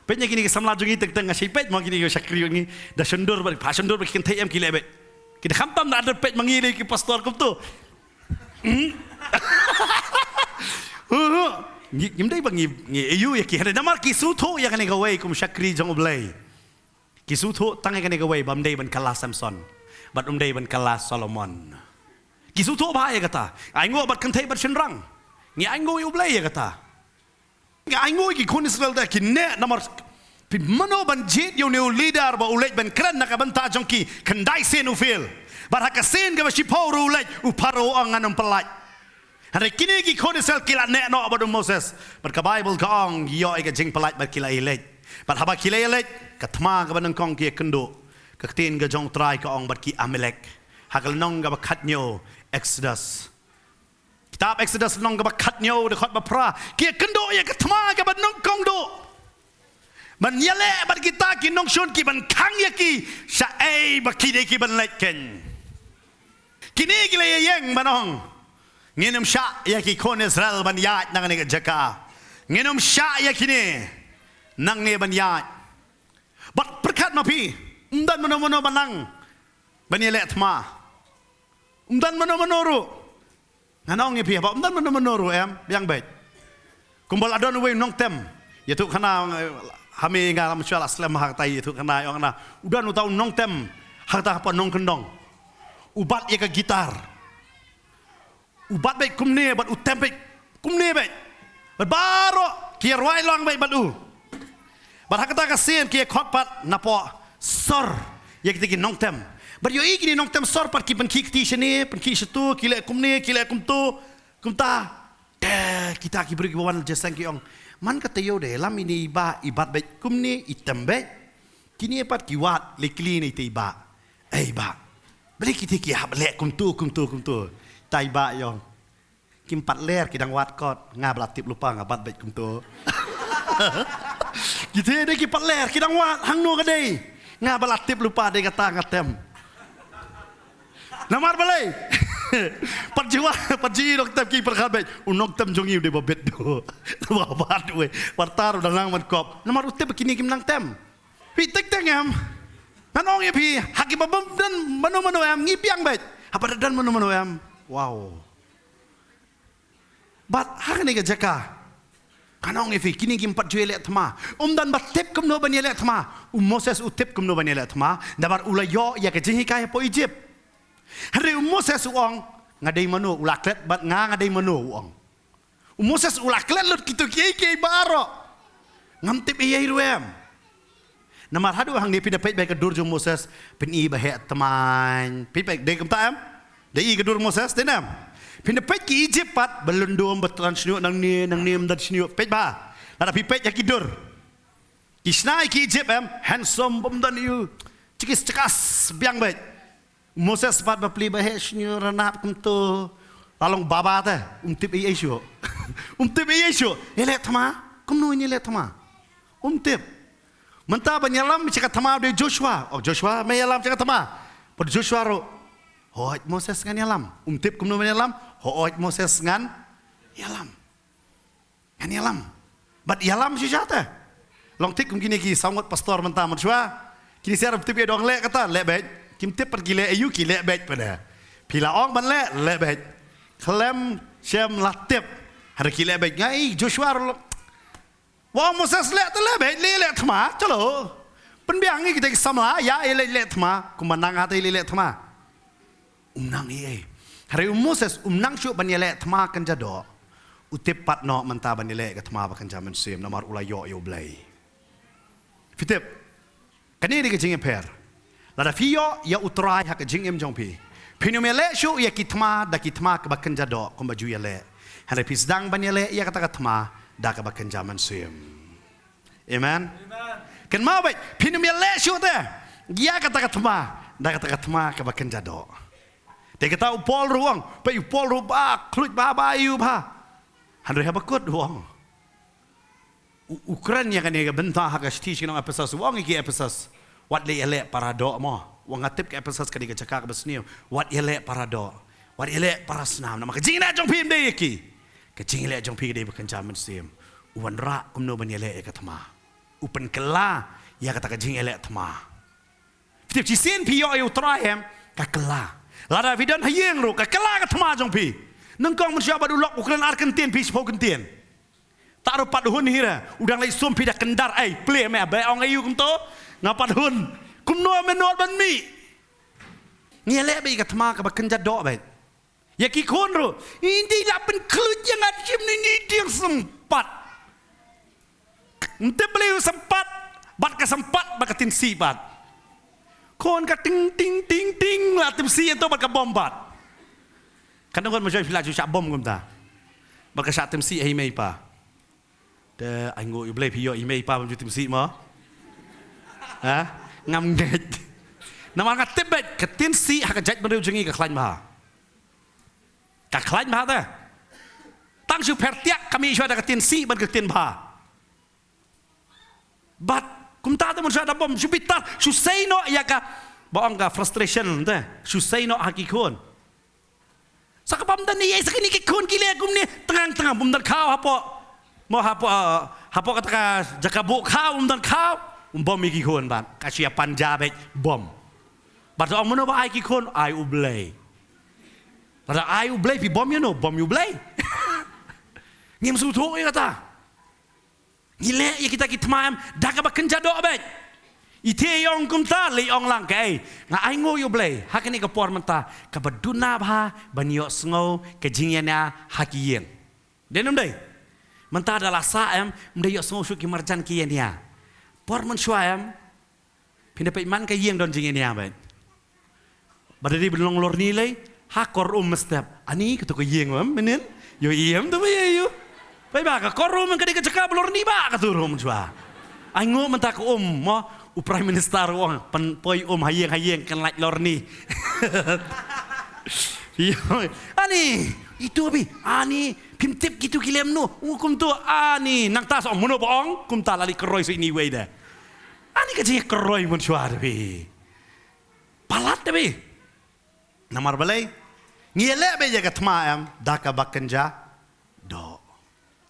Petnya kini ke samlah jungi teng ngasih pet mau kini yo sakri ngi da sendur balik pa sendur bikin TM kilebe. Kita khampam da ada pet mangili ki pastor kum tu. Ngimdai bangi ayu ya ki hada namar kisuto ya kan gawai kum syakri jong oblay. Kisuto tangai kan gawai bamdai ban kelas Samson. Bat umdai ban kelas Solomon. Kisuto ba ya kata. Aingo bat kantai bat senrang. Ngi aingo oblay ya kata. Ngi aingo ki kon Israel da ki ne namar pin mano ban jit yo ne leader ba ulet ban kran nakabanta jong ki kandai sen ufil. Bat hakasen ga ba sipauro ulet uparo ang anong pelat. Hari kini ki kon sel kila nek no badu Moses. But ka Bible ka ong yo ai ka jing palat bat kila ilet. But haba kila ilet ka thma ka ban kong ki kendo. Ka tin ka jong try ka ong bat ki Amalek. Hakal nong ka khat nyo Exodus. Kitab Exodus nong ka khat nyo de khot ba pra. Ki kendo ya ka thma ka ban nong kong do. Ban yale bat kita ki nong shun ki ban khang ya ki sha ai ba ki de ki ban let ken. Kini ki le yeng banong. Nginum sya ya ki kon Israel ban yat nang ne jaka. Nginum sya ya kini nang ne ban yat. Bat perkat ma pi. Umdan mano banang. Ban yele thma. Umdan mano ru. Nanong ye pi ba umdan mano ru em yang baik. Kumbal adon we nong tem. Ya tu kana hami ngalam syal aslam hak tai tu kana yang na. Udan utau nong tem. Hak ta apa nong kendong. Ubat ye ka gitar. Ubat baik kumne bat utem baik kumne baik bat baro kia ruai lang baik bat bat hakata kasien kia khot pat napo sor ya kita ki nongtem bat yo ikini nongtem sor pat ki pen ki ti shene pen ki shtu ki le kumne ki le kumtu kumta kita ki beri bawan jesang ki ong man kata yo de lam ini ba ibat baik kumne item baik kini pat ki wat le kli ni te ba ba beli kita ki hab le kumtu tai ba yong kim pat ler kidang wat kot ngablat tip lupa ngabat baik kumto gitu deh ki pat ler kidang wat hang no kadai ngablat tip lupa de kata ngatem namar balai pat jiwa dok tep ki perkhat baik unok tem jongiu de babet do babat we partar dalang man kop namar utep kini kim nang tem pi tek tengam nanong ye pi hakim babam dan mano am ngipiang baik apa dan mano am. Wow. Bat hak ni ke jaka. Kanong ifi kini kim pat juele thma. Dan bat tip kum no banyele thma. Moses utip kum no banyele thma. Dabar ulayo ya ke jingi kai po Egypt. Hari Moses uang ngadai manu ulaklet bat ngadai manu uang. Moses ulaklet lut kitu kiai baro. Ngam tip iya ruem. Namar hadu hang ni pindah baik kedur jo Moses peni bahe teman. Pi baik de kum ta am. Dai kedur Moses tenam. Pindah pet ki Egypt pat belundum betulan sniu nang ni dan sniu pet ba. Nada pi pet ya kidur. Kisnai ki Egypt handsome bomdan you. Cikis cekas biang bet. Moses pat bapli bahe sniu ranap kumtu. Lalong baba ta tip ai syo. Tip ai syo. Ele thama kumnu ni le thama. Tip. Mentah banyalam cakap thama de Joshua. Oh Joshua mayalam cakap thama. Pod Joshua ro. Hoit Moses ngan yalam. Tip kumno yalam. Hoit Moses ngan yalam. Ngan yalam. Bat yalam sijata. Long tik kum kini ki sangot pastor mentah Joshua. Kini siar tip dong le kata le bet. Kim tip pergi le ayu ki le bet pada. Pila ong ban le bet. Klem shem latip. Hari ki le bet ngai Joshua ro. Wah Moses le tu le bet le thma chalo. Penbiang ni kita samla ya le thma kumanang hati le thma. Nang ye. Hari Moses nang syuk banyele thma kan jado. Utip pat no mentah banyele ke thma bakan jaman sim namar ulayo yo blai. Fitip. Kani di ke jing per. Lada fiyo ya utrai hak jing em jong pi. Pinu mele syuk ya kitma da kitma ke bakan jado kum baju ya le. Hari pisdang banyele ya kata thma da ke bakan jaman sim. Amen. Kan mau baik pinu mele syuk te. Ya kata thma da kata thma ke bakan jado. Dia kata upol ruang, pe upol rubak, klut babayu pa. Handre habakut ruang. Ukraina kan dia bentah hak stis kena Ephesus, wang iki Ephesus. Wat le ele parado mo. Wang atip ke Ephesus kan dia cakap ke besniu. Wat ele parado. Wat ele parasnam. Nama kejing le jong pim dia iki. Kejing le jong pim dia bukan jaman sim. Uwan ra kumno ban ele ke thma. Upen kela ya kata kejing ele thma. Fitip cisen pio eu trahem ka kela. Lada vidan hayeng ro ka kela ka thma jong pi nang kong manusia badu lok ukran ar kentien pi spo kentien taru pat hun hira udang lai som pi dak kendar ai ple me ba ong ayu kum to ngapat hun kum no menot ban mi ngele be ka thma ka ba kenja do ba ya ki kon ro indi la pen klut yang adim ni dia sempat ente beliau sempat bat ka sempat ba ka tin si bat kon ka ting lah tim si itu bat ka bombat. Kadang kon macam filaj cak bom kum ta. maka saat tim si ai mai pa de ai ngồi blei phi yo ai mai pa bam tim si mo ha ngam nget nama ngat tip bet ketin si ha ka jaj beriu jengi ka khlain ma ka khlain ma ta tang su pertiak kami shwa da ketin si ban ketin ba but kum ta ta mun shwa da bom jupitar su sei no ya ka boong ka frustration ta su sei no hakikon sa ka bam dan ni sa kini kikon kile kum ni tengah bum dan kau hapo mo hapo kata ka jakabu kau dan kau bom mi kikon ban ka sia panjabe bom but ong mono ba ai kikon ai ublei pada ai ublei pi bom you know bom ublei ngim su tho ya kata ngile ya kita kitmam daga ba kenja do bet ite yong kum ta le ong lang kai nga ai ngo ublei hakini ka por menta ka baduna ba banyo sngo ka jingyana hakiyeng denum dei menta adalah saem mdeyo sngo su ki marjan kiyenia por men shuaem pindah pe man ka yeng don jingyania bet badari belong lor nilai hakor mestap ani ketu ka yeng menen yo iem tu be yo pai ba ka korum ka dika cakap lor ni ba ka turum jua ai ngo menta ka mo prime minister wong pen poi hayeng kan lak lor ni yo ani itu abi ani pimtip gitu kilem nu hukum tu ani nang tas om muno boong kum ta lali keroi so ini we da ani ka je keroi mun jua be palat be namar balai ngile be jaga tmaam daka bakanja do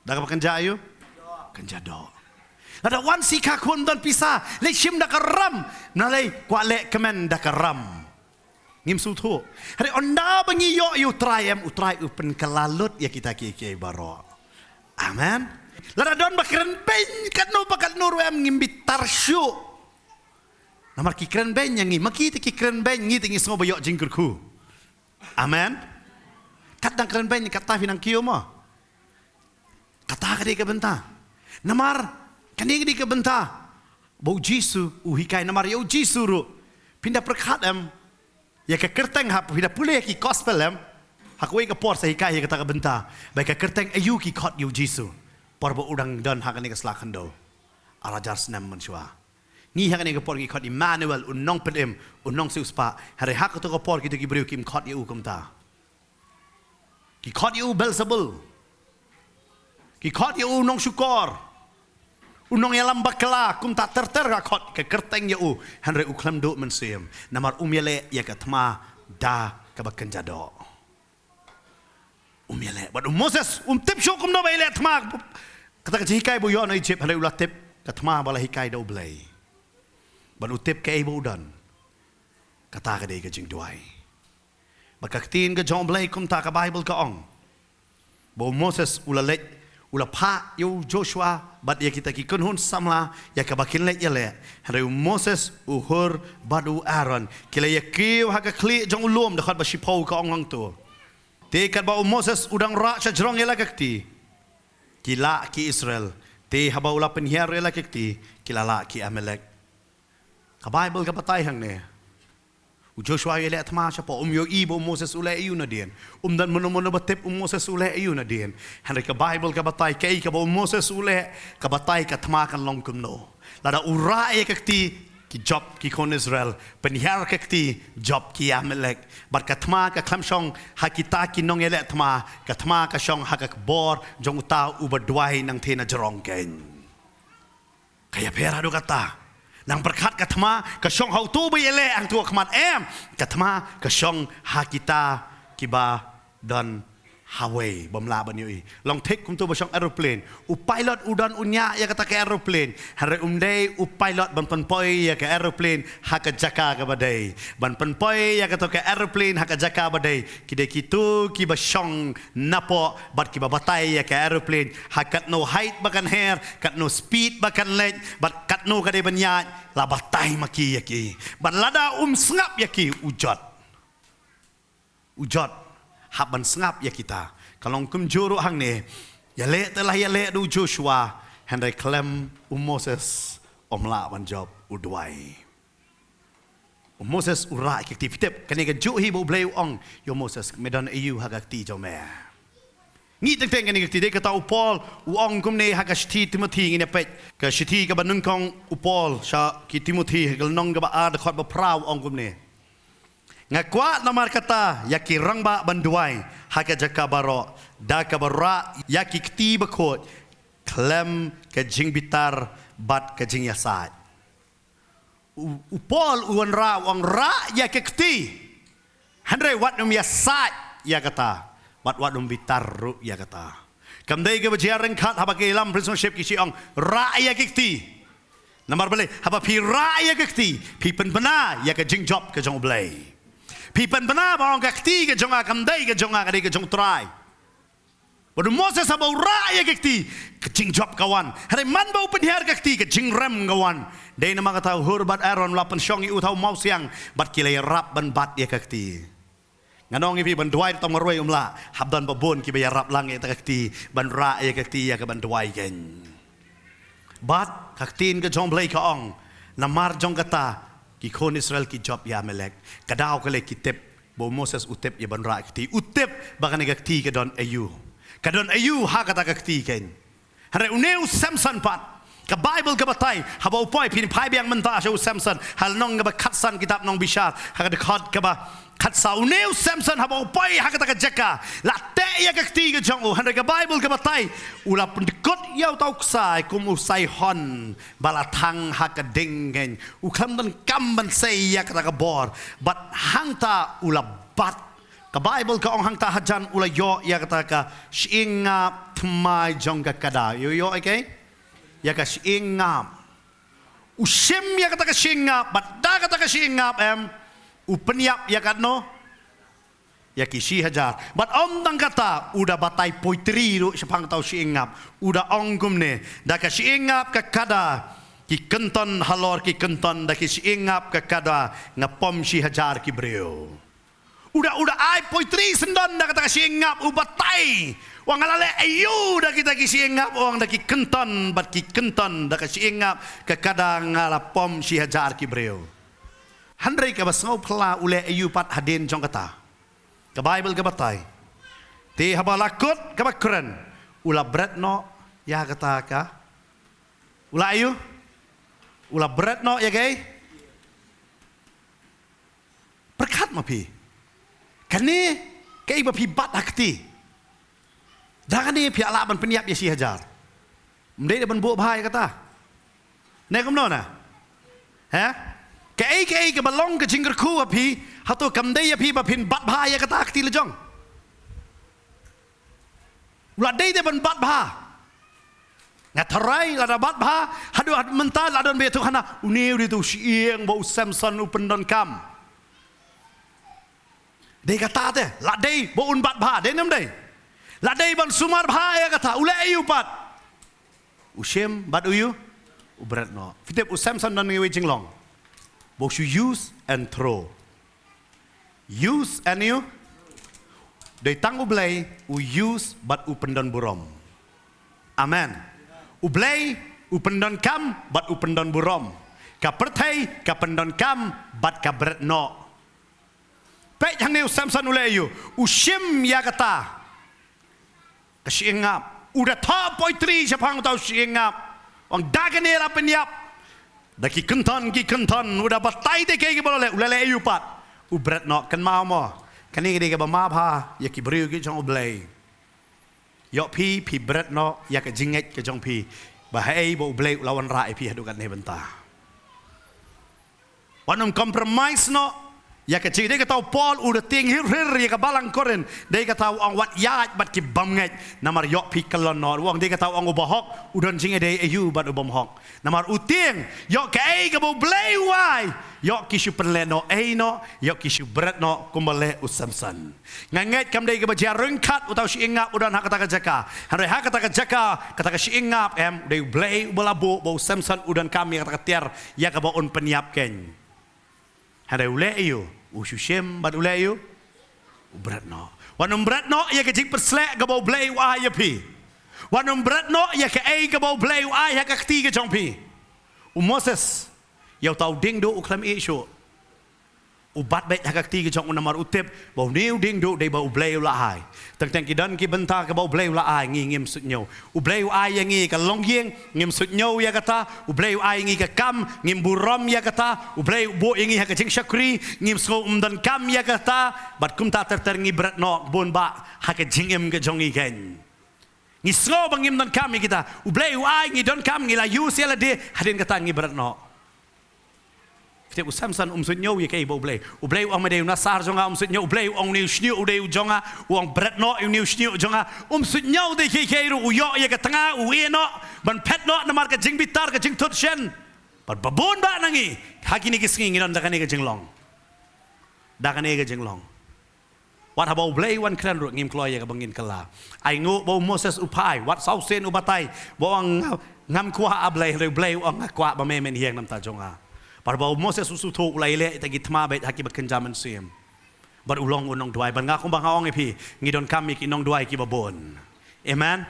daka bakanja ayu kanja do ada wan si ka kun don pisa le shim daka ram na le kwa le kemen daka ram ngim su thu hari onda bangi yo yu traem utrai upen kelalut ya kita ki baro amen lada don bakren ben kat no bakal nur em ngimbi tarsyu namar ki kren ben nyangi maki ti ki kren ben ngi tingi so boyo jingkurku amen kat dang kren ben kata finang kiyo mo kata ka di ka benta namar kani di ka benta bau jisu uhikai namar yo jisu ru pindah perkhat em ya ka kerteng hap pindah pulih ki gospel em hakwe ka por sa hikai ya kata ka benta bai ka kerteng ayu ki khot yo jisu por bo udang don hakani ka slakando arajar snam manshwa ni hakani ka por ki khot Emmanuel unong pedem unong siuspa hari hak to ka por ki briu kim khot yo kumta ki khot yo Belzebul ki khot yo nong syukor unong yalam bakla kum tak terter ka khot ke kerteng yo hanre uklam do mensem namar umyele ya ka thma da ka bakan jado umyele bad Moses tip syo kum no baile thma kata ka hikai bo yo no Egypt hanre ulat tip ka thma bala hikai do blai bad utip ke bo dan kata ka de ka jing duai bakaktin ka jong blai kum ta ka Bible ka ong bo Moses ulalet ula pa yo Joshua bat ya kita ki kunhun samla ya ka bakin le yele hari Moses uhur badu Aaron kila ya kiu ha ka kli jong ulum dekat ba shipau ka ong tu te kat ba Moses udang ra cha jrong yela kakti kila ki Israel te haba ula penhiar yela kakti kila la ki Amalek ka Bible ka batai hang ne Joshua yele atma cha po yo ibo Moses ule ayu na din dan mono batep Moses ule ayu na din han ka Bible ka batai kai ka bo Moses ule ka batai ka tma kan long kum no lada ura e kakti ki job ki kon Israel penhiar kakti job ki Amalek bar ka tma ka klamshong hakita ki nong yele atma ka tma ka shong hakak bor jong uta ubadwai nang thena jorong ken kaya pera do kata nang berkat katma ka shong hau tu be ele ang tu kmat em katma ka shong ha kita kiba dan Hawaii bomla ban yui long take kum tu ba shong aeroplane u pilot udan unya ya kata ka aeroplane hare umdei u pilot ban panpoi ya ka aeroplane ha ka jaka ka badai ban panpoi ya kata ka aeroplane ha ka jaka badai kide kitu kiba shong napo bat kiba batai ya ka aeroplane ha kat no height bakan hair kat no speed bakan leg bat kat no ka de banya la batai maki yaki ban lada sngap yaki ujot haban sengap ya kita kalau kum juru hang ne ya le telah ya le du Joshua handai klem Moses omla ban job udwai Moses ura aktivitep kane ka ju hi bo bleu ong yo Moses medan eu hagak ti jo me Nghĩ tiếng tiếng cái này thì đây cái tàu Paul uong cũng này hắc cái Timothy này pet cái Timothy cái bạn nâng con Paul sa cái Timothy cái nong cái bạn ada khot ba prau uong cũng này ngài kuat namar kata yaki rang ba banduai hak jaka baro da ka bara yaki kti bakot klem ke jing bitar bat ke jing yasat Paul uan ra uang ra yaki kti handre wat num yasat ya kata wat num bitar ru ya kata kamdai ke bajaran khat haba ke lam relationship ki siong ra yaki kti namar bale haba pi ra yaki kti pi penbena ya ke jing job ke jong blai Pi penbena barang kakti ke jonga kamdai ke jonga kadi ke jong try. Wadu Moses abau raya kakti ke jing job kawan. Hari man bau penhiar kakti ke jing rem kawan. Dai nama kata hurbat Aaron lapan syong i utau mau siang bat kilai rap ban bat ya kakti. Nganong ipi ban duai tong maroi umla habdan babon ki bayar rap lang ya kakti ban raya kakti ya ke ban duai ken. Bat kaktin ke jong blai ka ong namar jong kata ki kon Israel ki job ya melek kadau kale kitep bo Moses utep ya banra kti utep bagan kti ke don ayu kadon ayu ha kata kti ken hare uneu Samson pat ka Bible ka batai haba upoi pin pai biang menta shu Samson hal nong ka khatsan kitab nong bishar ha ka khat ka ba khat sa uneu Samson haba upoi ha kata ka jaka la te ya kti ke jong hare ka Bible ka batai ula pendekot yau tau ksai kum usai hon balatang ha ka ding ken u kham dan kam ban sei ya kata ka bor bat hangta ula bat ka Bible ka ong hangta hajan ula yo ya kata ka shinga thmai jong ka kada yo okay ya ka shinga usim ya kata ka shinga bat da kata ka shinga upeniap ya kadno ya kisi hajar bat om tang kata udah batai poetry ru sepang tau singap udah ongkum ne da ka singap ka kada ki kenton halor ki kenton da ki singap ka kada ngapom si hajar ki breu udah ai poetry sendon da kata ka singap u batai wang alale ayu da kita ki singap wang da ki kenton bat ki kenton da ka singap ka kada ngalapom si hajar ki breu handrai ka basngau pla ule ayu pat hadin jong kata ka Bible ka batai ti habalakut ka bakren ula bread no ya kata ka ula ayu ula bread no ya gay berkat ma pi kani kai ba pi bat akti dah ni pi ala ban peniap ya si hajar mdei ban bu bhai kata ne kom no na ha kaei ke balong ke jingger ku api hatu kamdei api ba pin bat bha ya kata akti lejong ula dei de ban bat bha ngatarai la bat bha hadu mental adon be tu hana uniu di tu sieng bau Samson upendon kam dei kata te la dei bo un bat bha de nam dei la dei ban sumar bha ya kata ule ayu pat usim bat uyu ubrat no fitep Samson non ngewe jinglong both you use and throw. Use and you. They tang ublay u use but upendon burom. Amen. Ublay upendon kam but upendon burom. Ka pertai ka pendon kam but ka bret no. Pek yang ni Samson ulayu usim ya kata. Kasiengap. Udah top poetry siapang tahu siengap. Wang daganera penyap. Daki kenton udah batai de ke boleh ulale ayu pat ubret no kan mau mo kani de ke ba ma pha ya ki briu ki jong oblay yo pi bret no ya ka jinget ke jong pi ba hai bo oblay lawan ra pi hadu kan ne benta wanum compromise no ya ka ji de ka tau Paul udah ting hir ya ka balang koren de ka tau ang wat ya bat ki bam nget namar yo pi kalon no wang de ka tau ang ubahok udon jinge de ayu bat ubam hok namar uting yo ka ai ka bo blay wai yo ki su penleno ai no yo ki su bret no kumbale Samson nganget kam de ka ba jarungkat utau si ingap udan hak kata ka jaka hare hak kata ka jaka kata ka si ingap de blay balabu bo Samson udan kami kata ka tiar ya ka ba on peniap ken hare ule ayu usushem bad ule ayu ubrat no wanum brat no ya ka jing perslek ka ba blay wa ya pi wanum brat no ya ka ai ka ba blay wa ya ka kti ka jong pi Moses yau tau ding do uklam isho ubat bet hak ti ke jong namar utip bau new ding do dei bau bleu la ai tang kidan ki benta ke bau bleu la ai ngi ngim suidniew u bleu ai ngi ka longyeng ngim suidniew ya kata u bleu ai ngi ka kam ngim buram ya kata u bleu bo ngi hak jing syakri ngim so dan kam ya kata bat kum ta ter ngi brat no bon ba hak jing em ke jong igen ngi so bangim dan kam kita u bleu ai ngi don kam ngi la yu sia la de hadin kata ngi brat no u Samson suidniew ye kai bo bleu u bleu ang medeu nasar jonga suidniew u bleu ang niu shniu u jonga uang bret no niu shniu jonga suidniew de kai ru u yo ye ka tanga u e no ban pet no namar ka jing bitar ka jing tot shen but babon ba nangi hakini kisngi ngidan da kane ka jing long wat habau bleu wan kran ru ngim kloy ye ka bangin kala ai ngo bo Moses upai wat sau sen u batai bo ang ngam kwa ablei bleu ang kwa ba men hiang nam ta jonga Parabau Moses usu tu ulai le tagi thma bet haki bakenjaman sim. Bar ulong unong duai ban nga kung bang haong ipi ngidon kami kinong duai ki babon. Amen.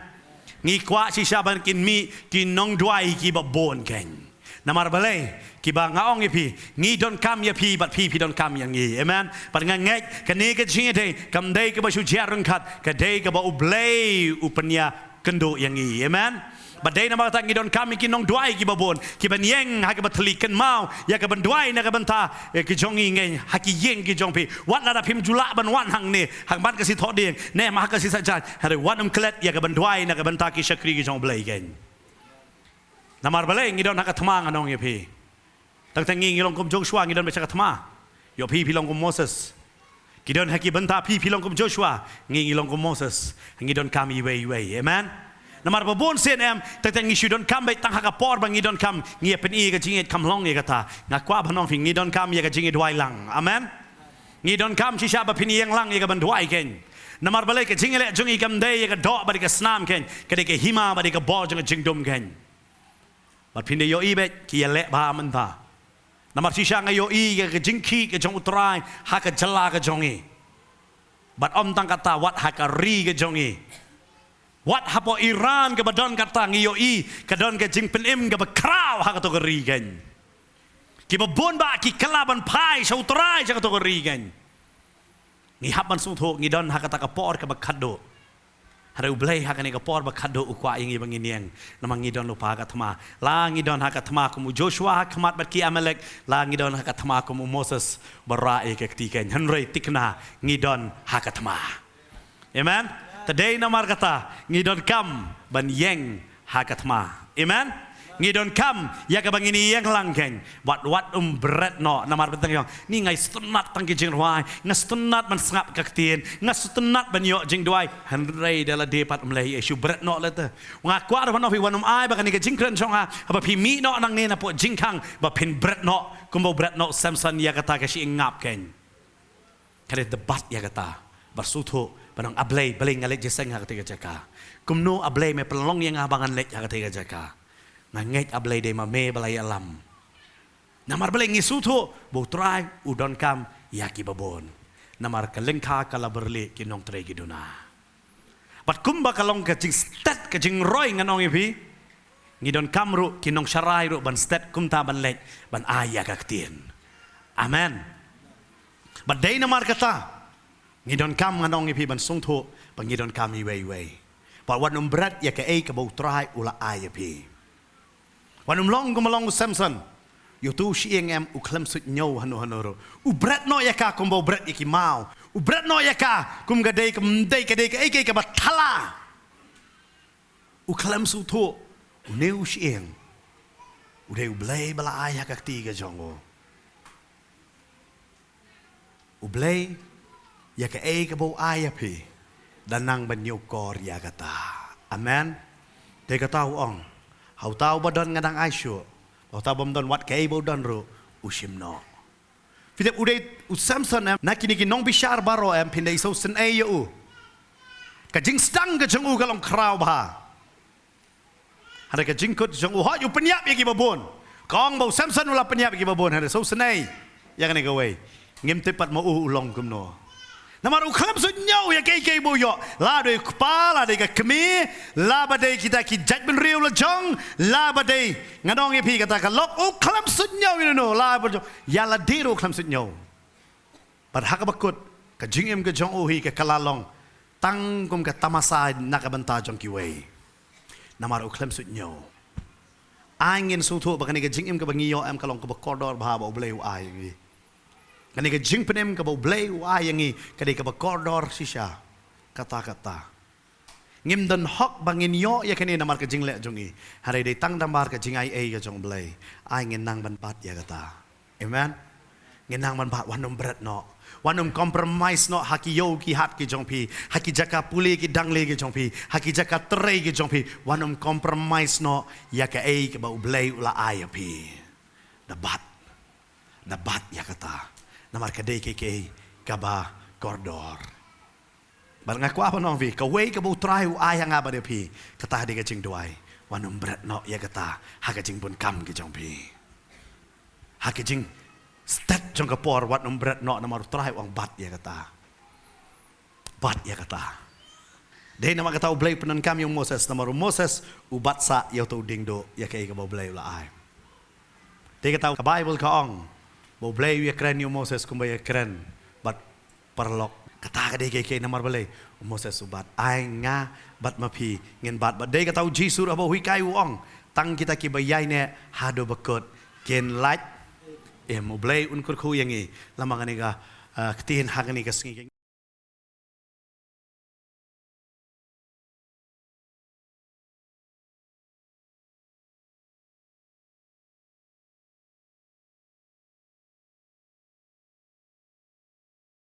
Ngi kwa si saban kin mi kinong duai ki babon ken. Namar balai ki bang haong ipi ngidon kami pi bat pi don kami yang ngi. Amen. Par nga ngek kane ke jinde kam dei ke basu jarung khat ke dei ke ba ublei upanya kendo yang ngi. Amen. Badai nama kata ngidon kami kinong duai ki babon ki ban yeng hak batlikan mau ya ka ban duai na ka banta ki jongi ngen haki yeng ki jongpi wat la pim jula ban wan hang ne hang ban ka si thoding ne ma ka si sajan hare wan klet ya ka ban duai na ka banta ki syakri ki jong blai gen namar balai ngidon hak thma nganong ye pi tang tang ngilong kum Joshua ngidon becha thma yo pi pilong kum Moses ngidon haki banta pi pilong kum Joshua ngilong kum Moses ngidon kami wei amen namar babon sen em tang ngi don kam bet tang hakapor bang ngidon kam ngi pen i ka jinget kam long ye kata ngakwa banong fing ngidon kam ye ka jinget duai lang amen ngidon kam si sha ba pin yang lang ye ka ban duai ken namar balai ka jingele jungi kam dei ye ka do ba ka snam ken ka de ka hima ba de ka bo jong jing dum ken ba pin de yo i bet ki ye le ba man ta namar si sha nga yo i ka jing ki ka jong utrai ha ka jala ka jongi bat om tang kata wat ha ka ri ka jongi Wat hapo Iran ke badon kata ngiyo i kadon ke jing penim ke bakraw ha kato kerigen. Ki babon ba ki kalaban pai sautrai ja kato kerigen. Ngi haban sutho ngi don ha kata kapor ke bakado. Hare ublei ha kane kapor bakado ukwa ingi banginiang namang ngi don lupa ka thma. La ngi don ha ka thma kumu Joshua ha khamat bat ki Amalek la ngi don ha ka thma kumu Moses bara e ke tiken hanrei tikna ngi don ha ka thma. Amen. Today namar kata ngidon kam ban yeng hakatma amen ngidon kam ya ka bangini yang langken wat bret no namar betang yang ni ngai stunat tang jing ruai ngastunat man sngap kaktien ngastunat ban yo jing duai hanrei dala depat mlei isu bret no lete ngakwa ro no fi wanum ai ba kan ke jing kren chonga ba pi mi no nang ne na po jing kang ba pin bret no kumbo bret no Samson ya kata ka si ngap ken kare debat ya kata bersuthu Panang ablay balay ngalit jeseng ha katiga jaka. Kumno ablay me pelong yang abangan let ha katiga jaka. Nganget ablay de mame balay alam. Namar balay ngisuto butray udon kam yaki babon. Namar kalengka kala berli kinong tre giduna. Pat kumba kalong kajing stat kajing roy nganong ipi. Ngidon kamru kinong syarai ru ban stat kumta ban let ban aya kaktien. Amen. Badai namar kata ngidon kam nganong ipi ban sungtho pangidon kami wei pa wanum berat ya ka ei ka bau trai ula ai ipi wanum long gumalong Samson yo tu sieng em u klem suidniew hanu u berat no ya ka kum bau berat iki mau u berat no ya ka kum gadei ka mdei ka dei ka ei ka bathala u klem sutho u neu sieng u dei blai bala ai ka ti ka jongo u blai ya ka ei ka bau ai api danang banyo kor ya kata amen de kata ong hau tau badon ngadang ai shu hau tau bam don wat ka ei bau don ru usim no fitep udai u Samson na kini nong bishar baro em pindai so sen ei u ka jing stang ka jong u ka long kraw ba hada ka jing kut jong u ha yu penyap ya ki babon kong bau Samson ula penyap ki babon hada so sen ei ya kan ka wei ngim tepat mau ulong kumno namar uklam suidniew ya kei boyo la de kepala de ka kemi la badai kita ki judgment real la jong la badai ngadong ye pi kata ka lok uklam suidniew you know la ya la dero uklam suidniew But hakabakut ka jingim ka jong uhi ka kalalong tang kum ka tamasay nakabanta jong kiway. Namar uklem suidniew. Angin sutu bakani ka jingim ka bangiyo am kalong ka bakordor bahaba ublay uayangi. Kani ka jing penem ka ublay uayangi kadi ka bakordor sisya kata-kata. Ngim dan hok bangin yo ya kani namar ka jingle jongi. Hari day tang dambar ka jingay ay ka jong blay. Ay ngin nang banpat ya kata. Amen. Ngin nang banpat wanum berat no. Wanum compromise no haki yo ki hat ki jong pi. Haki jaka puli ki dangle ki jong pi. Haki jaka terai ki jong pi. Wanum compromise no ya ka ay ka ba ublay ula ay pi. Nabat ya kata. Namar ka day ki ka ba kordor. Barang aku apa nong vi, kawai ka bu try ay nga ba de pi, kata di ka jing duai, wanum berat no ya kata, haka jing pun kam ki jong pi. Haka jing stat jong kapor wat num berat no namar try wang bat ya kata. Bat ya kata. Dei nama kata ublay penan kam yung Moses namar Moses ubat sa yaw to ding do ya kay ka ba ublay ula ay. Dei kata ka Bible ka ong, ba ublay ya kren yung Moses kumbay ya kren, bat parlok. Kata kadai kay namar balay Moses ubat ay nga bat mapi ngin bat dei kata Jesus aba hui kai uong tang kita ki bayai ne hado bakot ken light mublay un kur khu yangi lamang ani ka ktin hagani ka sngi